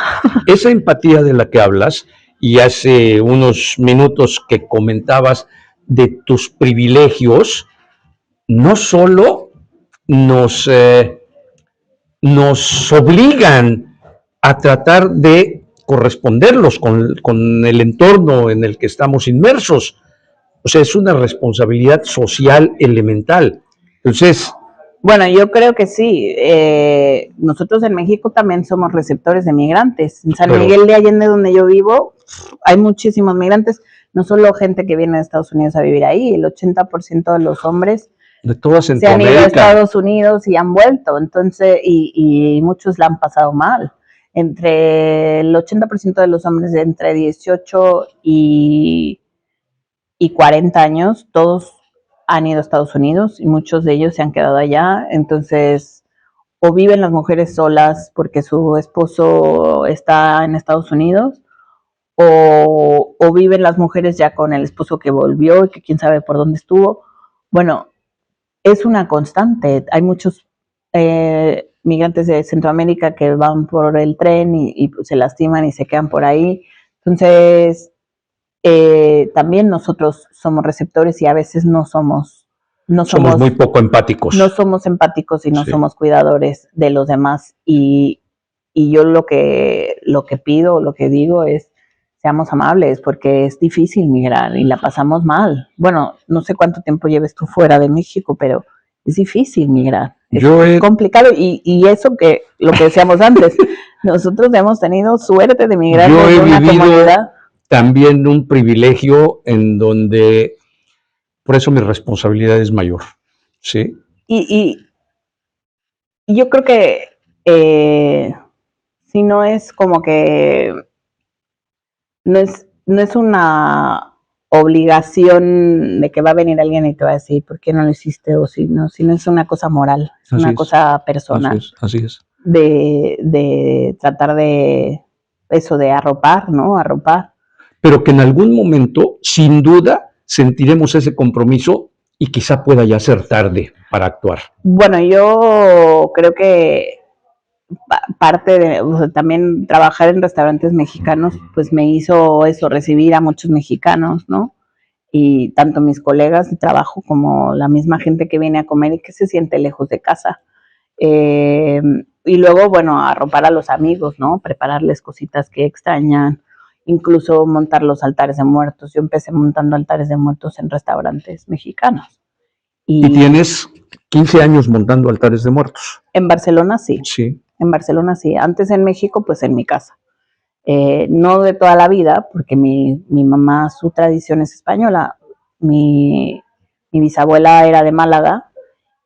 Esa empatía de la que hablas, y hace unos minutos que comentabas de tus privilegios, no solo nos obligan a tratar de corresponderlos con el entorno en el que estamos inmersos. O sea, es una responsabilidad social elemental. Entonces... Bueno, yo creo que sí. Nosotros en México también somos receptores de migrantes. En San Miguel de Allende, donde yo vivo, hay muchísimos migrantes. No solo gente que viene de Estados Unidos a vivir ahí. El 80% de los hombres de toda se han ido a Estados Unidos y han vuelto. Entonces, y muchos la han pasado mal. Entre el 80% de los hombres de entre 18 y 40 años, todos han ido a Estados Unidos y muchos de ellos se han quedado allá. Entonces, o viven las mujeres solas porque su esposo está en Estados Unidos, o viven las mujeres ya con el esposo que volvió y que quién sabe por dónde estuvo. Bueno, es una constante. Hay muchos migrantes de Centroamérica que van por el tren y se lastiman y se quedan por ahí. Entonces, también nosotros somos receptores y a veces no somos muy poco empáticos. No somos empáticos y no somos cuidadores de los demás. Y yo lo que pido, lo que digo es, seamos amables, porque es difícil migrar y la pasamos mal. Bueno, no sé cuánto tiempo lleves tú fuera de México, pero es difícil migrar. Es complicado y eso que lo que decíamos antes, nosotros hemos tenido suerte de migrar de una comunidad. También un privilegio en donde, por eso mi responsabilidad es mayor, ¿sí? Y yo creo que si no es como que no es una obligación de que va a venir alguien y te va a decir ¿por qué no lo hiciste? O si no es una cosa moral, es una cosa personal. Así es. De tratar de eso, de arropar, ¿no? Arropar. Pero que en algún momento, sin duda, sentiremos ese compromiso y quizá pueda ya ser tarde para actuar. Bueno, yo creo que parte de, o sea, también trabajar en restaurantes mexicanos, pues me hizo eso, recibir a muchos mexicanos, ¿no? Y tanto mis colegas de trabajo como la misma gente que viene a comer y que se siente lejos de casa. Y luego, bueno, arropar a los amigos, ¿no? Prepararles cositas que extrañan, incluso montar los altares de muertos. Yo empecé montando altares de muertos en restaurantes mexicanos. ¿Y tienes 15 años montando altares de muertos? En Barcelona sí. Sí. En Barcelona sí. Antes en México, pues en mi casa. No de toda la vida, porque mi mamá, su tradición es española. Mi bisabuela era de Málaga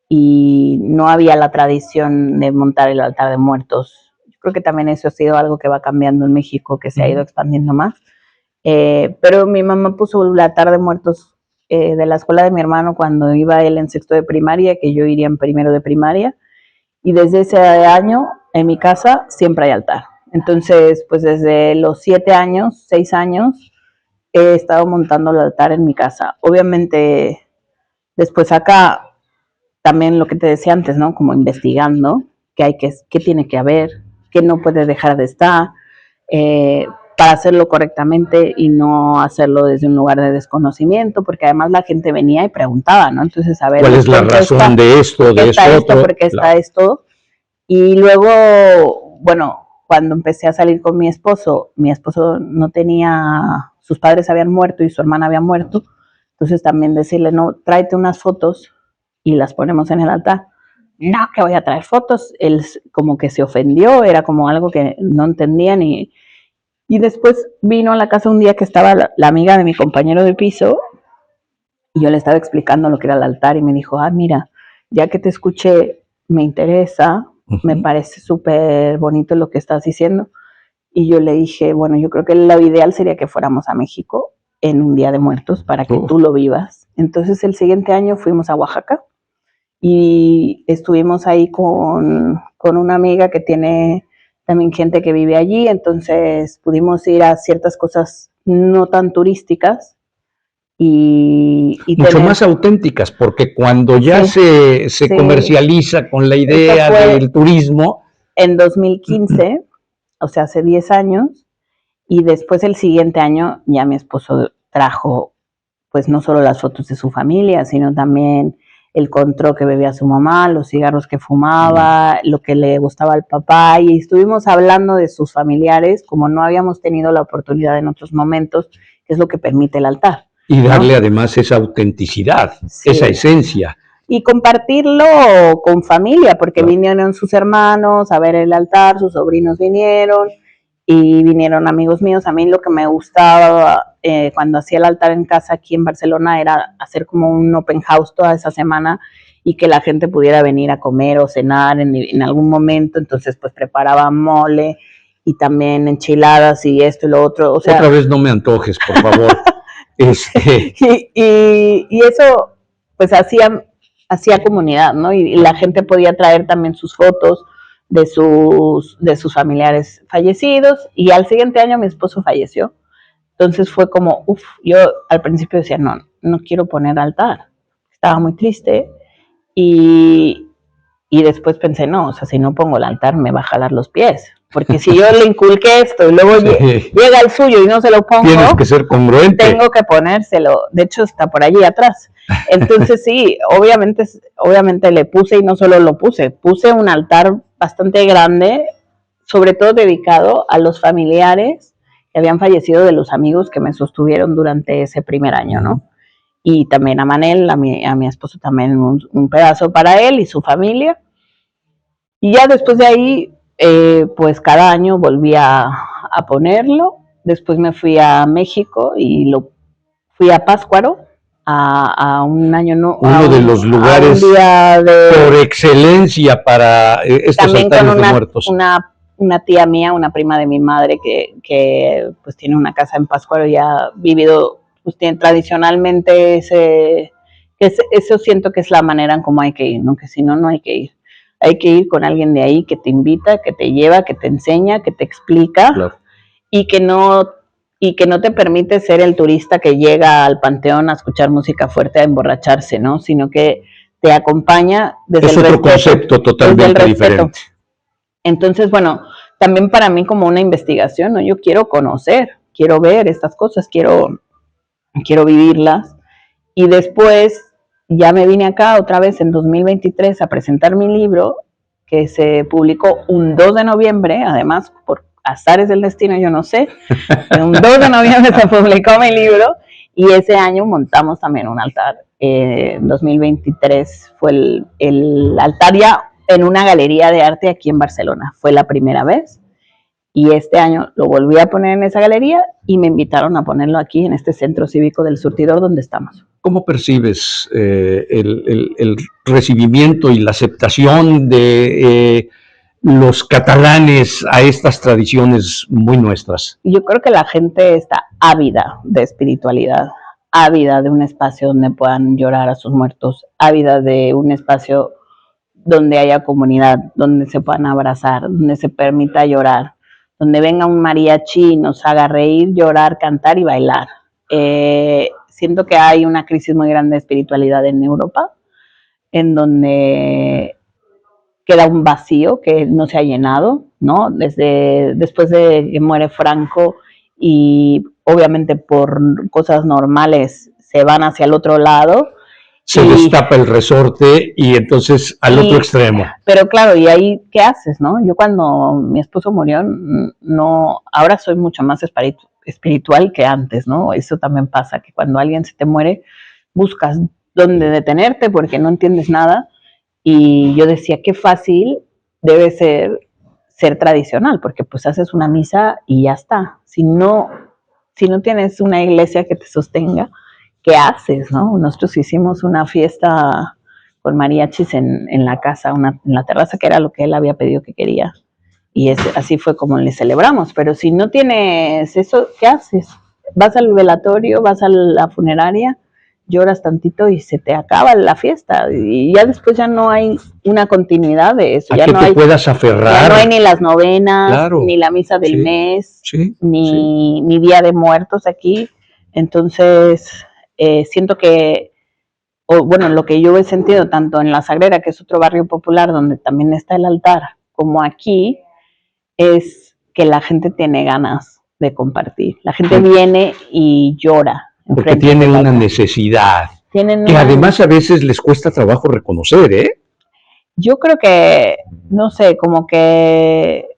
y no había la tradición de montar el altar de muertos. Yo creo que también eso ha sido algo que va cambiando en México, que se ha ido expandiendo más. Pero mi mamá puso el altar de muertos de la escuela de mi hermano cuando iba él en sexto de primaria, que yo iría en primero de primaria, y desde ese año en mi casa siempre hay altar. Entonces, pues desde los 7 años, 6 años, he estado montando el altar en mi casa. Obviamente, después acá, también lo que te decía antes, ¿no? Como investigando qué tiene que haber, qué no puede dejar de estar, para hacerlo correctamente y no hacerlo desde un lugar de desconocimiento, porque además la gente venía y preguntaba, ¿no? Entonces, a ver, ¿cuál es la razón de esto, de esto otro? ¿Por qué está esto? Y luego, bueno, cuando empecé a salir con mi esposo no tenía, sus padres habían muerto y su hermana había muerto, entonces también decirle, no, tráete unas fotos y las ponemos en el altar. No, que voy a traer fotos. Él como que se ofendió, era como algo que no entendían y después vino a la casa un día que estaba la amiga de mi compañero de piso y yo le estaba explicando lo que era el altar y me dijo, mira, ya que te escuché, me interesa, me parece súper bonito lo que estás diciendo. Y yo le dije, bueno, yo creo que lo ideal sería que fuéramos a México en un Día de Muertos para que tú lo vivas. Entonces el siguiente año fuimos a Oaxaca y estuvimos ahí con una amiga que tiene también gente que vive allí, entonces pudimos ir a ciertas cosas no tan turísticas y mucho más auténticas, porque cuando ya se comercializa con la idea del turismo. En 2015, o sea, hace 10 años, y después el siguiente año ya mi esposo trajo, pues no solo las fotos de su familia, sino también el control que bebía su mamá, los cigarros que fumaba, lo que le gustaba al papá, y estuvimos hablando de sus familiares como no habíamos tenido la oportunidad en otros momentos, que es lo que permite el altar. Y darle además esa autenticidad, esa esencia. Y compartirlo con familia, porque vinieron sus hermanos a ver el altar, sus sobrinos vinieron, y vinieron amigos míos. A mí lo que me gustaba cuando hacía el altar en casa aquí en Barcelona era hacer como un open house toda esa semana y que la gente pudiera venir a comer o cenar en algún momento. Entonces pues preparaba mole y también enchiladas y esto y lo otro. O sea, otra vez no me antojes, por favor. y eso pues hacía comunidad, ¿no? Y la gente podía traer también sus fotos de sus familiares fallecidos, y al siguiente año mi esposo falleció. Entonces fue como, yo al principio decía, no quiero poner altar, estaba muy triste, y después pensé, no, o sea, si no pongo el altar me va a jalar los pies, porque si yo le inculqué esto y luego llega el suyo y no se lo pongo, tienes que ser congruente. Tengo que ponérselo, de hecho está por allí atrás. Entonces sí, obviamente le puse, y no solo lo puse un altar bastante grande, sobre todo dedicado a los familiares que habían fallecido de los amigos que me sostuvieron durante ese primer año, ¿no? Y también a Manel, a mi esposo también un pedazo para él y su familia. Y ya después de ahí, pues cada año volví a ponerlo. Después me fui a México y fui a Pátzcuaro, a un año, uno de los lugares por excelencia para estos altares de muertos. Una tía mía, una prima de mi madre que pues tiene una casa en Pátzcuaro y ha vivido, pues tiene tradicionalmente eso siento que es la manera en cómo hay que ir, ¿no? Que si no hay que ir. Hay que ir con alguien de ahí que te invita, que te lleva, que te enseña, que te explica, claro. y que no te permite ser el turista que llega al panteón a escuchar música fuerte, a emborracharse, ¿no? Sino que te acompaña desde el respeto. Es otro concepto totalmente diferente. Entonces, bueno, también para mí como una investigación, ¿no? Yo quiero conocer, quiero ver estas cosas, quiero vivirlas. Y después ya me vine acá otra vez en 2023 a presentar mi libro, que se publicó un 2 de noviembre, además por azares del destino, yo no sé, un 2 de noviembre se publicó mi libro, y ese año montamos también un altar. En 2023 fue el altar ya en una galería de arte aquí en Barcelona, fue la primera vez, y este año lo volví a poner en esa galería y me invitaron a ponerlo aquí en este centro cívico del Surtidor donde estamos. ¿Cómo percibes el recibimiento y la aceptación de los catalanes a estas tradiciones muy nuestras? Yo creo que la gente está ávida de espiritualidad, ávida de un espacio donde puedan llorar a sus muertos, ávida de un espacio donde haya comunidad, donde se puedan abrazar, donde se permita llorar, donde venga un mariachi y nos haga reír, llorar, cantar y bailar. Siento que hay una crisis muy grande de espiritualidad en Europa, en donde queda un vacío que no se ha llenado, ¿no? Después de que muere Franco y obviamente por cosas normales se van hacia el otro lado. Se destapa el resorte y entonces al otro extremo. Pero claro, ¿y ahí qué haces, no? Yo cuando mi esposo murió, no, ahora soy mucho más espiritual que antes, ¿no? Eso también pasa, que cuando alguien se te muere, buscas dónde detenerte porque no entiendes nada. Y yo decía, qué fácil debe ser tradicional, porque pues haces una misa y ya está. Si no tienes una iglesia que te sostenga, ¿qué haces, no? Nosotros hicimos una fiesta con mariachis en la casa, en la terraza, que era lo que él había pedido que quería. Y así fue como le celebramos. Pero si no tienes eso, ¿qué haces? Vas al velatorio, vas a la funeraria, lloras tantito y se te acaba la fiesta. Y ya después ya no hay una continuidad de eso. Ya no te puedas aferrar. Ya no hay ni las novenas, claro, ni la misa del mes, ni Día de Muertos aquí. Entonces, siento que, bueno, lo que yo he sentido tanto en La Sagrera, que es otro barrio popular donde también está el altar, como aquí, es que la gente tiene ganas de compartir. La gente viene y llora. Porque tiene una necesidad. Que además a veces les cuesta trabajo reconocer, ¿eh? Yo creo que, no sé, como que,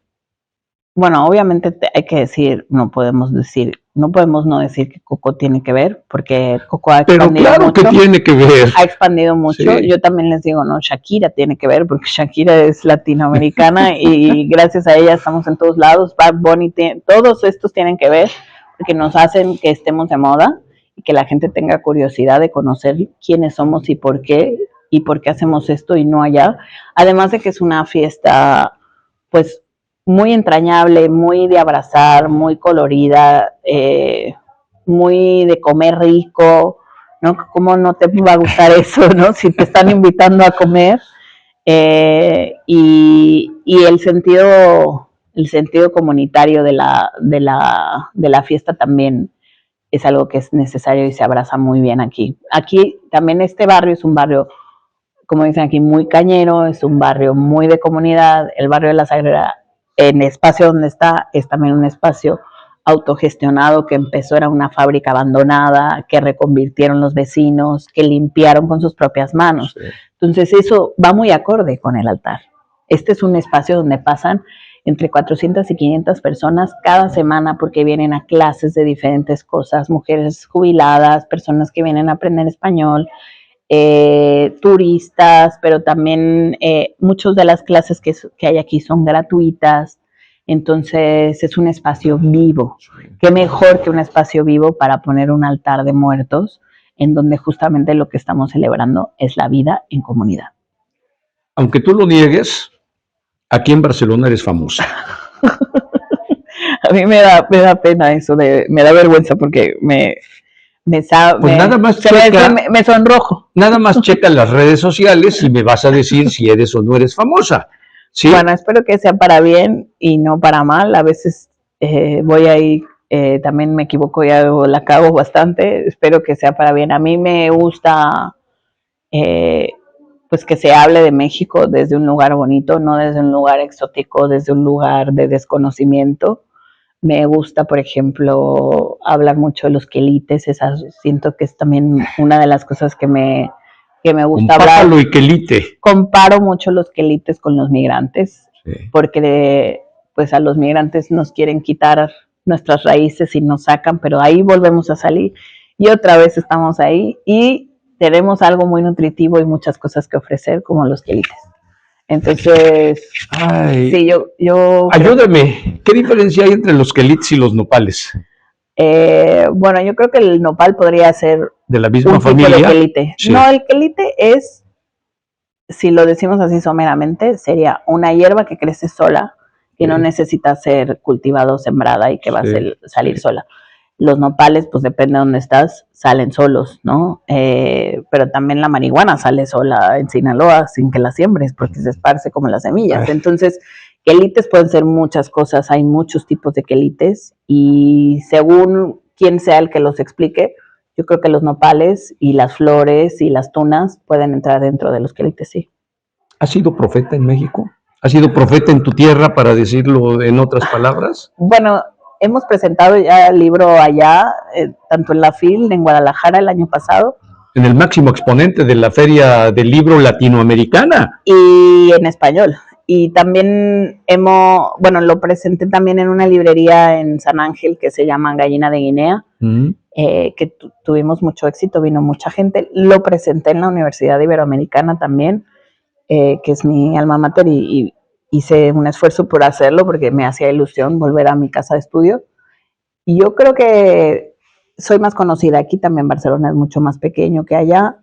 bueno, obviamente hay que decir, no podemos no decir que Coco tiene que ver, porque Coco ha expandido mucho. Pero claro que tiene que ver. Ha expandido mucho. Sí. Yo también les digo, no, Shakira tiene que ver, porque Shakira es latinoamericana y gracias a ella estamos en todos lados. Bad Bunny, todos estos tienen que ver, porque nos hacen que estemos de moda y que la gente tenga curiosidad de conocer quiénes somos y por qué hacemos esto y no allá. Además de que es una fiesta, pues, muy entrañable, muy de abrazar, muy colorida, muy de comer rico, ¿no? ¿Cómo no te va a gustar eso, no? Si te están invitando a comer. Y el sentido comunitario de la fiesta también es algo que es necesario y se abraza muy bien aquí. Aquí también este barrio es un barrio, como dicen aquí, muy cañero, es un barrio muy de comunidad. El barrio de La Sagrera, en el espacio donde está, es también un espacio autogestionado que empezó, era una fábrica abandonada, que reconvirtieron los vecinos, que limpiaron con sus propias manos. Sí. Entonces eso va muy acorde con el altar. Este es un espacio donde pasan entre 400 y 500 personas cada semana porque vienen a clases de diferentes cosas, mujeres jubiladas, personas que vienen a aprender español, turistas, pero también muchas de las clases que hay aquí son gratuitas. Entonces es un espacio vivo. Qué mejor que un espacio vivo para poner un altar de muertos en donde justamente lo que estamos celebrando es la vida en comunidad. Aunque tú lo niegues, aquí en Barcelona eres famosa. A mí me da pena eso, me da vergüenza porque me sonrojo. Nada más checa las redes sociales y me vas a decir si eres o no eres famosa. ¿Sí? Bueno, espero que sea para bien y no para mal. A veces voy ahí, también me equivoco y la cago bastante. Espero que sea para bien. A mí me gusta pues que se hable de México desde un lugar bonito, no desde un lugar exótico, desde un lugar de desconocimiento. Me gusta, por ejemplo, hablar mucho de los quelites. Siento que es también una de las cosas que me gusta hablar. Y quelite. Comparo mucho los quelites con los migrantes, sí, porque pues a los migrantes nos quieren quitar nuestras raíces y nos sacan, pero ahí volvemos a salir y otra vez estamos ahí y tenemos algo muy nutritivo y muchas cosas que ofrecer como los quelites. Entonces, sí, yo ayúdame, ¿qué diferencia hay entre los quelites y los nopales? Bueno, yo creo que el nopal podría ser de la misma familia. Tipo de quelite. Sí. No, el quelite es, si lo decimos así someramente, sería una hierba que crece sola, que no necesita ser cultivada o sembrada y que va a salir sola. Los nopales, pues depende de dónde estás, salen solos, ¿no? Pero también la marihuana sale sola en Sinaloa sin que la siembres, porque se esparce como las semillas. Entonces, quelites pueden ser muchas cosas, hay muchos tipos de quelites y según quién sea el que los explique, yo creo que los nopales y las flores y las tunas pueden entrar dentro de los quelites, sí. ¿Has sido profeta en México? ¿Has sido profeta en tu tierra, para decirlo en otras palabras? Bueno, hemos presentado ya el libro allá, tanto en la FIL, en Guadalajara el año pasado. En el máximo exponente de la Feria del Libro Latinoamericana. Y en español. Y también lo presenté también en una librería en San Ángel que se llama Gallina de Guinea, que tuvimos mucho éxito, vino mucha gente. Lo presenté en la Universidad Iberoamericana también, que es mi alma mater, y hice un esfuerzo por hacerlo porque me hacía ilusión volver a mi casa de estudio. Y yo creo que soy más conocida aquí, también Barcelona es mucho más pequeño que allá.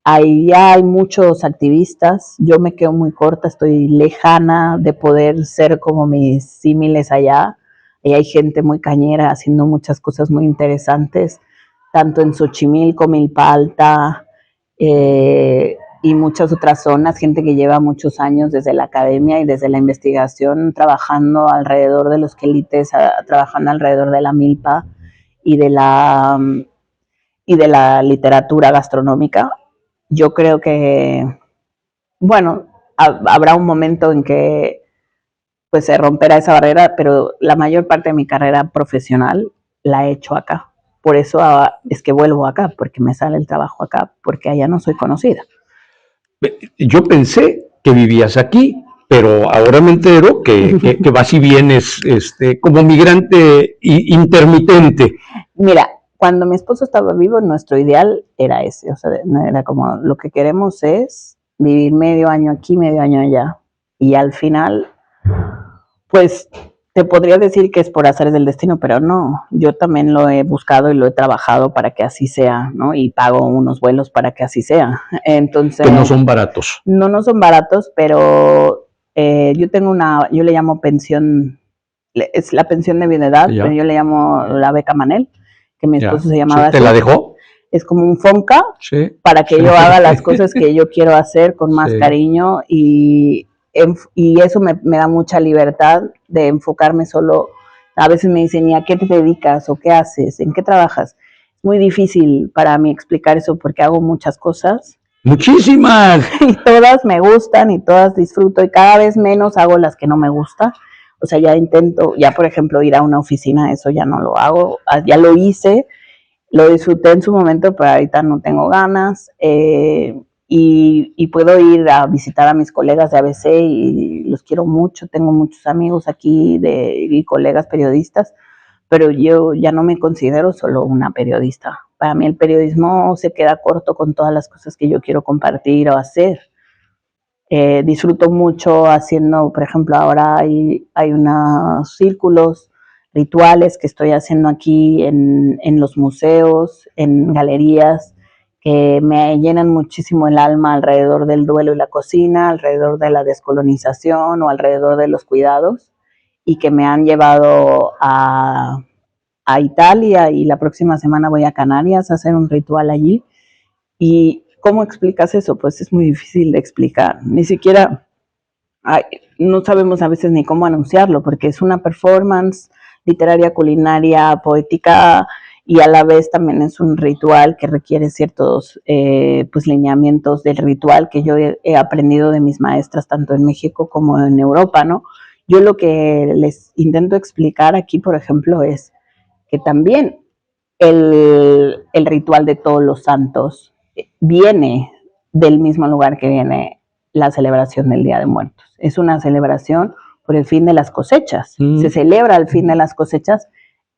Allá hay muchos activistas, yo me quedo muy corta, estoy lejana de poder ser como mis símiles allá. Y hay gente muy cañera haciendo muchas cosas muy interesantes, tanto en Xochimilco, Milpa Alta, y muchas otras zonas, gente que lleva muchos años desde la academia y desde la investigación trabajando alrededor de los quelites, trabajando alrededor de la milpa y de la literatura gastronómica. Yo creo que, bueno, habrá un momento en que pues se romperá esa barrera, pero la mayor parte de mi carrera profesional la he hecho acá. Por eso es que vuelvo acá, porque me sale el trabajo acá, porque allá no soy conocida. Yo pensé que vivías aquí, pero ahora me entero que vas y vienes como migrante intermitente. Mira, cuando mi esposo estaba vivo, nuestro ideal era ese, o sea, era como lo que queremos es vivir medio año aquí, medio año allá. Y al final, pues te podría decir que es por azares del destino, pero no, yo también lo he buscado y lo he trabajado para que así sea, ¿no? Y pago unos vuelos para que así sea. Entonces, que no son baratos. No son baratos, pero yo le llamo pensión, es la pensión de viudedad, pero yo le llamo la beca Manel, que mi esposo se llamaba así. ¿Te la dejó? Es como un fonca para que yo haga las cosas que yo quiero hacer con más cariño y eso me da mucha libertad de enfocarme solo. A veces me dicen, ¿y a qué te dedicas o qué haces? ¿En qué trabajas? Es muy difícil para mí explicar eso porque hago muchas cosas. ¡Muchísimas! Y todas me gustan y todas disfruto y cada vez menos hago las que no me gustan. O sea, ya intento, ya por ejemplo ir a una oficina, eso ya no lo hago, ya lo hice, lo disfruté en su momento, pero ahorita no tengo ganas. Y puedo ir a visitar a mis colegas de ABC y los quiero mucho, tengo muchos amigos aquí y colegas periodistas, pero yo ya no me considero solo una periodista. Para mí el periodismo se queda corto con todas las cosas que yo quiero compartir o hacer. Disfruto mucho haciendo, por ejemplo, ahora hay unos círculos rituales que estoy haciendo aquí en los museos, en galerías, que me llenan muchísimo el alma alrededor del duelo y la cocina, alrededor de la descolonización o alrededor de los cuidados, y que me han llevado a Italia, y la próxima semana voy a Canarias a hacer un ritual allí. Y ¿cómo explicas eso? Pues es muy difícil de explicar. Ni siquiera, no sabemos a veces ni cómo anunciarlo, porque es una performance literaria, culinaria, poética, y a la vez también es un ritual que requiere ciertos pues lineamientos del ritual que yo he aprendido de mis maestras, tanto en México como en Europa, ¿no? Yo lo que les intento explicar aquí, por ejemplo, es que también el ritual de todos los santos viene del mismo lugar que viene la celebración del Día de Muertos. Es una celebración por el fin de las cosechas. Se celebra el fin de las cosechas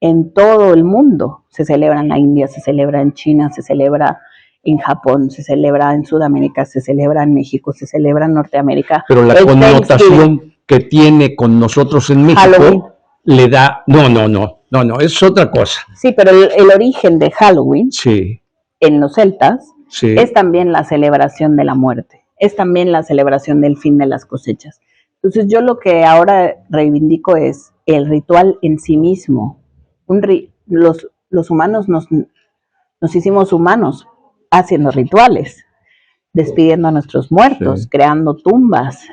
en todo el mundo. Se celebra en la India, se celebra en China, se celebra en Japón, se celebra en Sudamérica, se celebra en México, se celebra en Norteamérica. Pero la connotación que tiene con nosotros en México Halloween le da... No, es otra cosa. Sí, pero el origen de Halloween en los celtas es también la celebración de la muerte, es también la celebración del fin de las cosechas. Entonces yo lo que ahora reivindico es el ritual en sí mismo. los humanos nos hicimos humanos haciendo rituales, despidiendo a nuestros muertos, creando tumbas,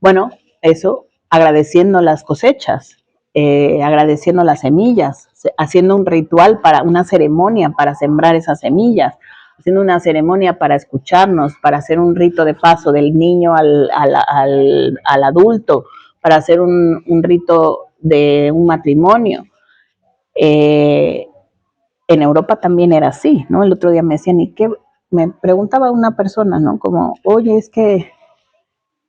bueno, eso, agradeciendo las cosechas, agradeciendo las semillas, haciendo un ritual para una ceremonia para sembrar esas semillas, haciendo una ceremonia para escucharnos, para hacer un rito de paso del niño al adulto, para hacer un rito de un matrimonio. En Europa también era así, ¿no? El otro día me decían, ¿y qué? Me preguntaba una persona, ¿no? Como, oye, es que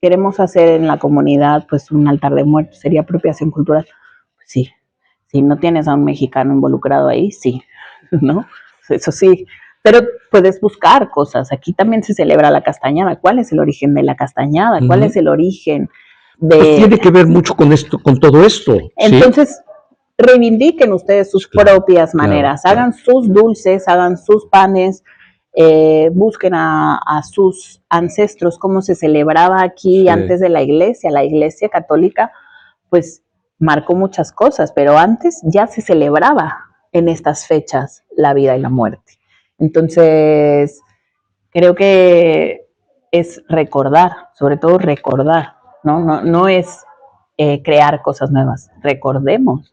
queremos hacer en la comunidad, pues, un altar de muertos, ¿sería apropiación cultural? Pues sí, si no tienes a un mexicano involucrado ahí, sí, ¿no? Eso sí, pero puedes buscar cosas. Aquí también se celebra la castañada. ¿Cuál es el origen de la castañada? ¿Cuál es el origen de...? Pues tiene que ver mucho con esto, con todo esto. Entonces, ¿sí? Reivindiquen ustedes sus propias maneras, hagan sus dulces, hagan sus panes, busquen a sus ancestros, cómo se celebraba aquí antes de la iglesia católica, pues marcó muchas cosas, pero antes ya se celebraba en estas fechas la vida y la muerte. Entonces, creo que es recordar, sobre todo recordar, no es crear cosas nuevas, recordemos.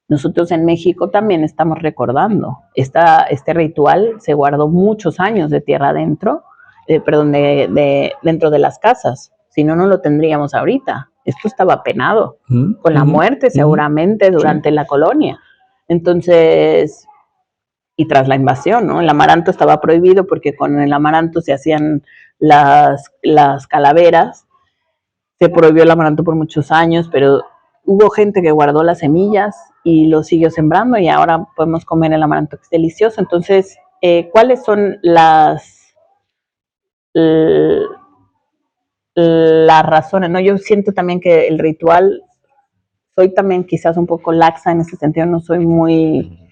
Nosotros en México también estamos recordando. Este ritual se guardó muchos años de tierra adentro, dentro de las casas. Si no, no lo tendríamos ahorita. Esto estaba penado con la muerte seguramente durante la colonia. Entonces, y tras la invasión, ¿no? El amaranto estaba prohibido porque con el amaranto se hacían las calaveras. Se prohibió el amaranto por muchos años, pero hubo gente que guardó las semillas y lo siguió sembrando y ahora podemos comer el amaranto, que es delicioso. Entonces, ¿cuáles son las razones? ¿No? Yo siento también que el ritual, soy también quizás un poco laxa en ese sentido, no soy muy,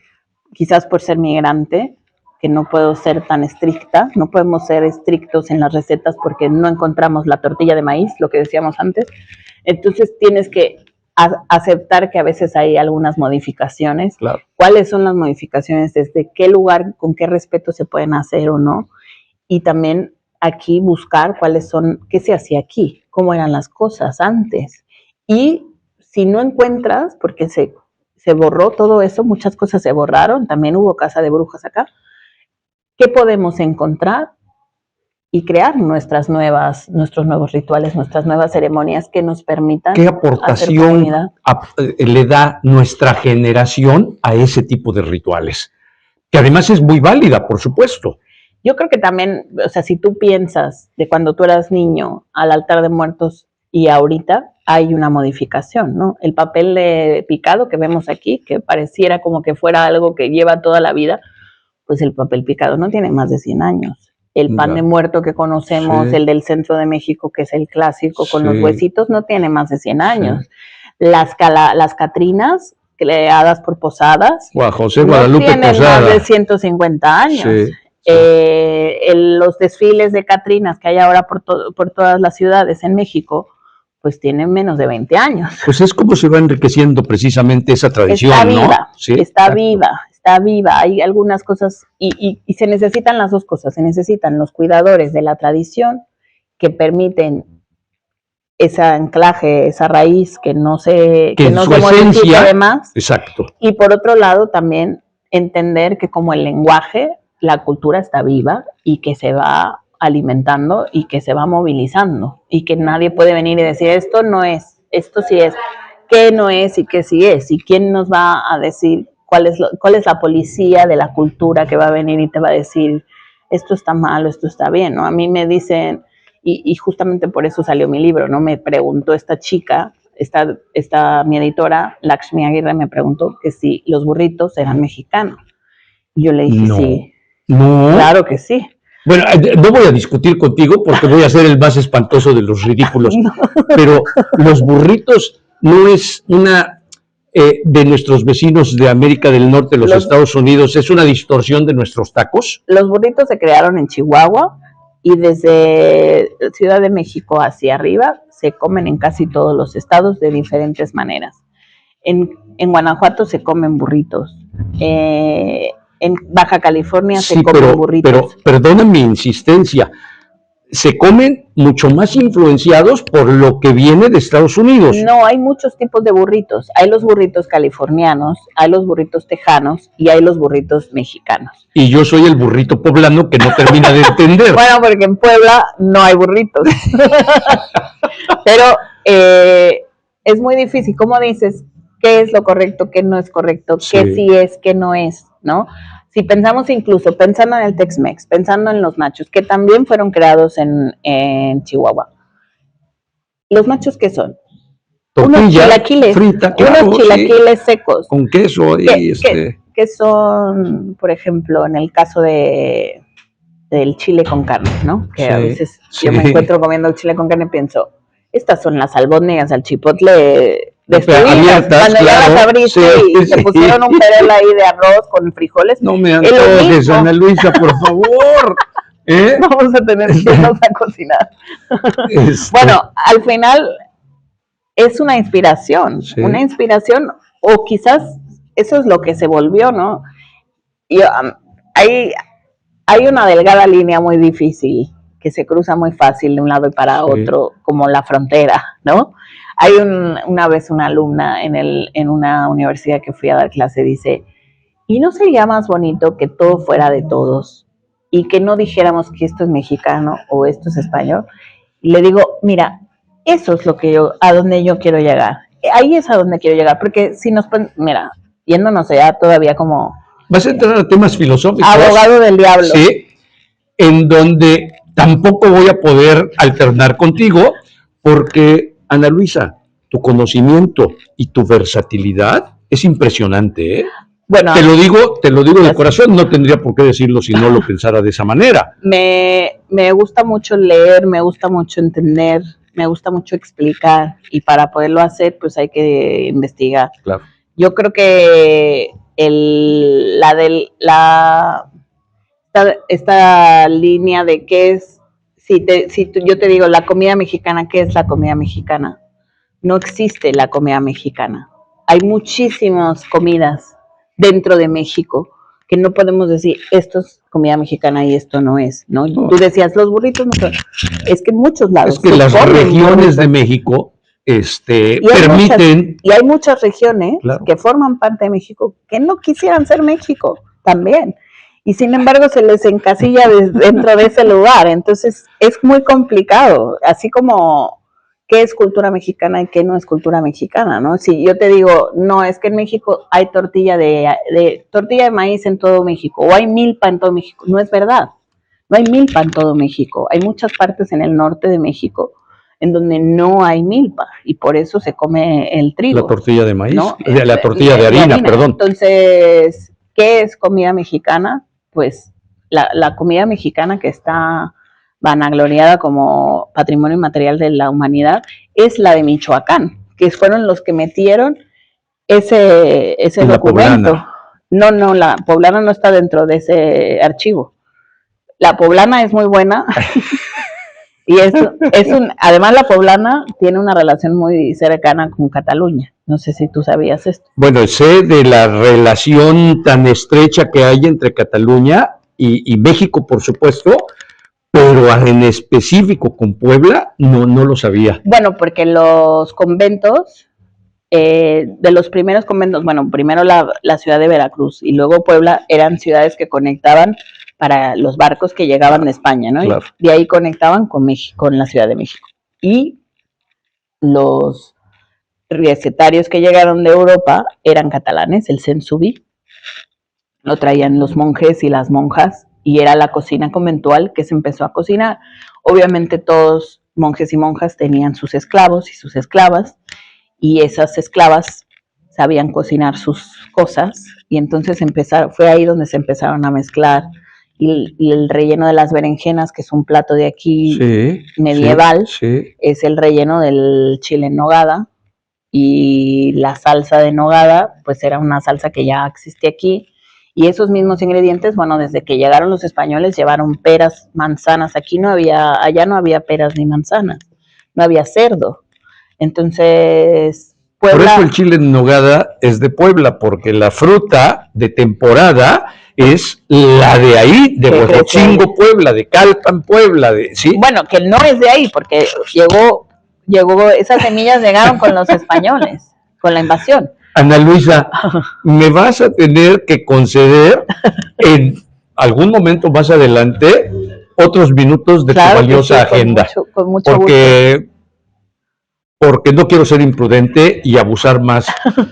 quizás por ser migrante, que no puedo ser tan estricta, no podemos ser estrictos en las recetas porque no encontramos la tortilla de maíz, lo que decíamos antes. Entonces tienes que aceptar que a veces hay algunas modificaciones. Claro. ¿Cuáles son las modificaciones? ¿Desde qué lugar, con qué respeto se pueden hacer o no? Y también aquí buscar qué se hacía aquí, cómo eran las cosas antes. Y si no encuentras, porque se borró todo eso, muchas cosas se borraron, también hubo casa de brujas acá, ¿qué podemos encontrar? Y crear nuestros nuevos rituales, nuestras nuevas ceremonias que nos permitan. ¿Qué aportación le da nuestra generación a ese tipo de rituales? Que además es muy válida, por supuesto. Yo creo que también, o sea, si tú piensas de cuando tú eras niño al altar de muertos y ahorita, hay una modificación, ¿no? El papel de picado que vemos aquí, que pareciera como que fuera algo que lleva toda la vida, pues el papel picado no tiene más de 100 años. El pan de muerto que conocemos, el del centro de México, que es el clásico con los huesitos, no tiene más de 100 años. Las catrinas, creadas por Posadas, José Guadalupe no tienen Posada. más de 150 años. Los desfiles de catrinas que hay ahora por todas las ciudades en México, pues tienen menos de 20 años. Pues es como se va enriqueciendo precisamente esa tradición, está viva, ¿no? Sí, está viva. Hay algunas cosas y se necesitan las dos cosas. Se necesitan los cuidadores de la tradición que permiten ese anclaje, esa raíz que no se modifique además. Exacto. Y por otro lado también entender que como el lenguaje, la cultura está viva y que se va alimentando y que se va movilizando y que nadie puede venir y decir esto no es, esto sí es, qué no es y qué sí es, y quién nos va a decir cuál es la policía de la cultura que va a venir y te va a decir esto está mal o esto está bien, ¿no? A mí me dicen, y justamente por eso salió mi libro, ¿no? Me preguntó esta chica, mi editora, Lakshmi Aguirre, me preguntó que si los burritos eran mexicanos. Yo le dije sí. No. Claro que sí. Bueno, no voy a discutir contigo porque voy a ser el más espantoso de los ridículos, pero los burritos no es una de nuestros vecinos de América del Norte, los Estados Unidos, es una distorsión de nuestros tacos. Los burritos se crearon en Chihuahua y desde Ciudad de México hacia arriba se comen en casi todos los estados de diferentes maneras. En En Guanajuato se comen burritos. En Baja California Sí, se comen pero burritos. perdona mi insistencia. Se comen mucho más influenciados por lo que viene de Estados Unidos. No, hay muchos tipos de burritos. Hay los burritos californianos, hay los burritos tejanos y hay los burritos mexicanos. Y yo soy el burrito poblano que no termina de entender. Bueno, porque en Puebla no hay burritos. Pero es muy difícil. ¿Cómo dices qué es lo correcto, qué no es correcto, Sí. qué sí es, qué no es, ¿no? Si pensamos incluso, pensando en el Tex-Mex, pensando en los nachos, que también fueron creados en Chihuahua. ¿Los nachos qué son? Tortilla unos chilaquiles, frita, claro, unos chilaquiles secos. Con queso y ¿Qué son, por ejemplo, en el caso del chile con carne, ¿no? Que a veces yo me encuentro comiendo el chile con carne y pienso, estas son las albóndigas al chipotle destruidas, cuando ya las abriste y te pusieron un perol ahí de arroz con frijoles. No me antojes, Ana Luisa, por favor. Vamos a tener que irnos a cocinar. Bueno, al final es una inspiración, o quizás eso es lo que se volvió, ¿no? Y hay una delgada línea muy difícil que se cruza muy fácil de un lado y para otro, como la frontera, ¿no? Hay una vez una alumna en una universidad que fui a dar clase, dice, ¿y no sería más bonito que todo fuera de todos y que no dijéramos que esto es mexicano o esto es español? Y le digo, mira, eso es a donde yo quiero llegar. Ahí es a donde quiero llegar, porque si nos ponen, mira, yéndonos allá todavía como... Vas a entrar a temas filosóficos. Abogado del diablo. Sí, en donde tampoco voy a poder alternar contigo, porque, Ana Luisa, tu conocimiento y tu versatilidad es impresionante, ¿eh? Bueno, te lo digo de corazón, no tendría por qué decirlo si no lo pensara de esa manera. Me gusta mucho leer, me gusta mucho entender, me gusta mucho explicar, y para poderlo hacer, pues hay que investigar. Claro. Yo creo que esta línea de qué es, yo te digo, la comida mexicana, ¿qué es la comida mexicana? No existe la comida mexicana. Hay muchísimas comidas dentro de México que no podemos decir esto es comida mexicana y esto no es, ¿no? Tú decías los burritos, no, es que en muchos lados. Es que las regiones de México permiten. Y hay muchas regiones que forman parte de México que no quisieran ser México también. Y sin embargo se les encasilla dentro de ese lugar. Entonces es muy complicado. Así como qué es cultura mexicana y qué no es cultura mexicana, ¿no? Si yo te digo, no, es que en México hay tortilla de maíz en todo México, o hay milpa en todo México. No es verdad. No hay milpa en todo México. Hay muchas partes en el norte de México en donde no hay milpa y por eso se come el trigo. La tortilla de maíz, ¿no? La tortilla de harina, perdón. Entonces, ¿qué es comida mexicana? Pues la comida mexicana que está vanagloriada como patrimonio inmaterial de la humanidad es la de Michoacán, que fueron los que metieron ese documento. Poblana. No, la poblana no está dentro de ese archivo. La poblana es muy buena. Y además la poblana tiene una relación muy cercana con Cataluña. No sé si tú sabías esto. Bueno, sé de la relación tan estrecha que hay entre Cataluña y México, por supuesto, pero en específico con Puebla no lo sabía. Bueno, porque los conventos, de los primeros conventos, bueno, primero la ciudad de Veracruz y luego Puebla eran ciudades que conectaban para los barcos que llegaban de España, ¿no? Claro. Y de ahí conectaban con México, con la Ciudad de México. Y los recetarios que llegaron de Europa eran catalanes, el Sensubi, lo traían los monjes y las monjas, y era la cocina conventual que se empezó a cocinar. Obviamente todos monjes y monjas tenían sus esclavos y sus esclavas, y esas esclavas sabían cocinar sus cosas, y entonces fue ahí donde se empezaron a mezclar. Y el relleno de las berenjenas, que es un plato de aquí medieval, es el relleno del chile en nogada, y la salsa de nogada, pues era una salsa que ya existe aquí, y esos mismos ingredientes, bueno, desde que llegaron los españoles llevaron peras, manzanas, allá no había peras ni manzanas, no había cerdo, entonces Por Puebla, eso el chile en nogada es de Puebla, porque la fruta de temporada es la de ahí, de Que Huejotzingo, Puebla, de Calpan, Puebla, ¿sí? bueno, que no es de ahí, porque esas semillas llegaron con los españoles, con la invasión. Ana Luisa, me vas a tener que conceder en algún momento más adelante otros minutos de Claro tu que valiosa sí, agenda, con mucho gusto. porque no quiero ser imprudente y abusar más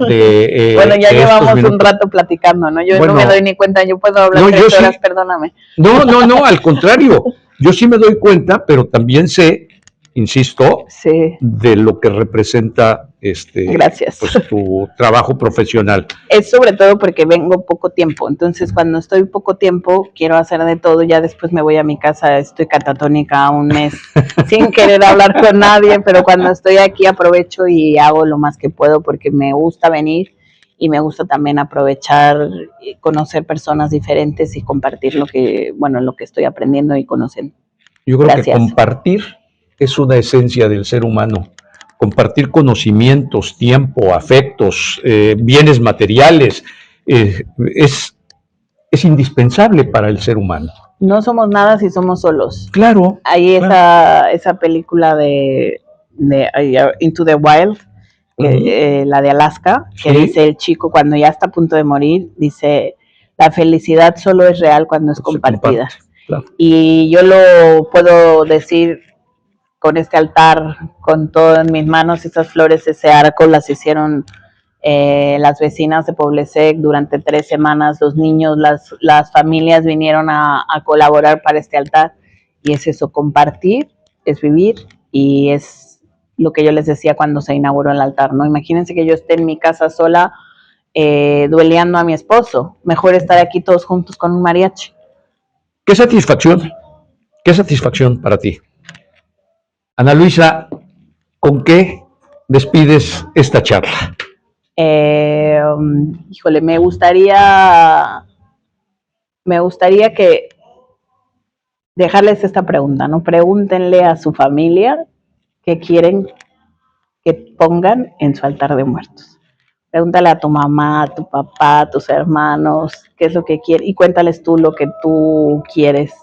de Bueno, ya de llevamos estos un minutos. rato platicando, ¿no? Yo Bueno, no me doy ni cuenta, yo puedo hablar no, 3 yo horas, sí. perdóname. No, al contrario. Yo sí me doy cuenta, pero también sé, insisto, Sí, de lo que representa gracias. pues, tu trabajo profesional. Es sobre todo porque vengo poco tiempo, entonces cuando estoy poco tiempo quiero hacer de todo, ya después me voy a mi casa, estoy catatónica un mes sin querer hablar con nadie, pero cuando estoy aquí aprovecho y hago lo más que puedo porque me gusta venir y me gusta también aprovechar y conocer personas diferentes y compartir lo que estoy aprendiendo y conociendo. Yo creo que Gracias. compartir es una esencia del ser humano. Compartir conocimientos, tiempo, afectos, bienes materiales, es indispensable para el ser humano. No somos nada si somos solos. Claro. Hay claro. esa película de Into the Wild, la de Alaska, que Sí. dice el chico cuando ya está a punto de morir, dice, la felicidad solo es real cuando es compartida. Claro. Y yo lo puedo decir con este altar, con todo en mis manos, esas flores, ese arco, las hicieron las vecinas de Poblesec durante 3 semanas, los niños, las familias vinieron a colaborar para este altar, y es eso, compartir, es vivir, y es lo que yo les decía cuando se inauguró el altar, ¿no? Imagínense que yo esté en mi casa sola, dueleando a mi esposo, mejor estar aquí todos juntos con un mariachi. Qué satisfacción para ti. Ana Luisa, ¿con qué despides esta charla? Híjole, me gustaría que dejarles esta pregunta, ¿no? Pregúntenle a su familia qué quieren que pongan en su altar de muertos. Pregúntale a tu mamá, a tu papá, a tus hermanos, qué es lo que quieren, y cuéntales tú lo que tú quieres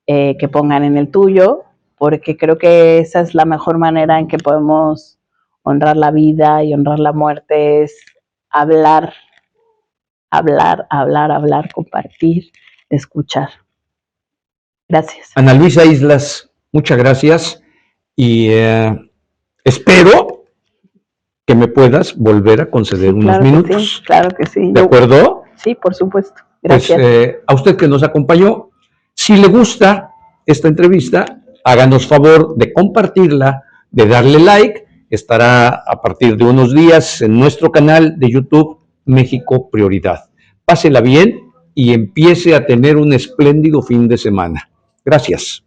que pongan en el tuyo, porque creo que esa es la mejor manera en que podemos honrar la vida y honrar la muerte, es hablar, compartir, escuchar. Gracias. Ana Luisa Islas, muchas gracias y espero que me puedas volver a conceder unos minutos. Sí, claro que sí. ¿De acuerdo? Sí, por supuesto. Gracias. Pues a usted que nos acompañó, si le gusta esta entrevista, háganos favor de compartirla, de darle like. Estará a partir de unos días en nuestro canal de YouTube México Prioridad. Pásela bien y empiece a tener un espléndido fin de semana. Gracias.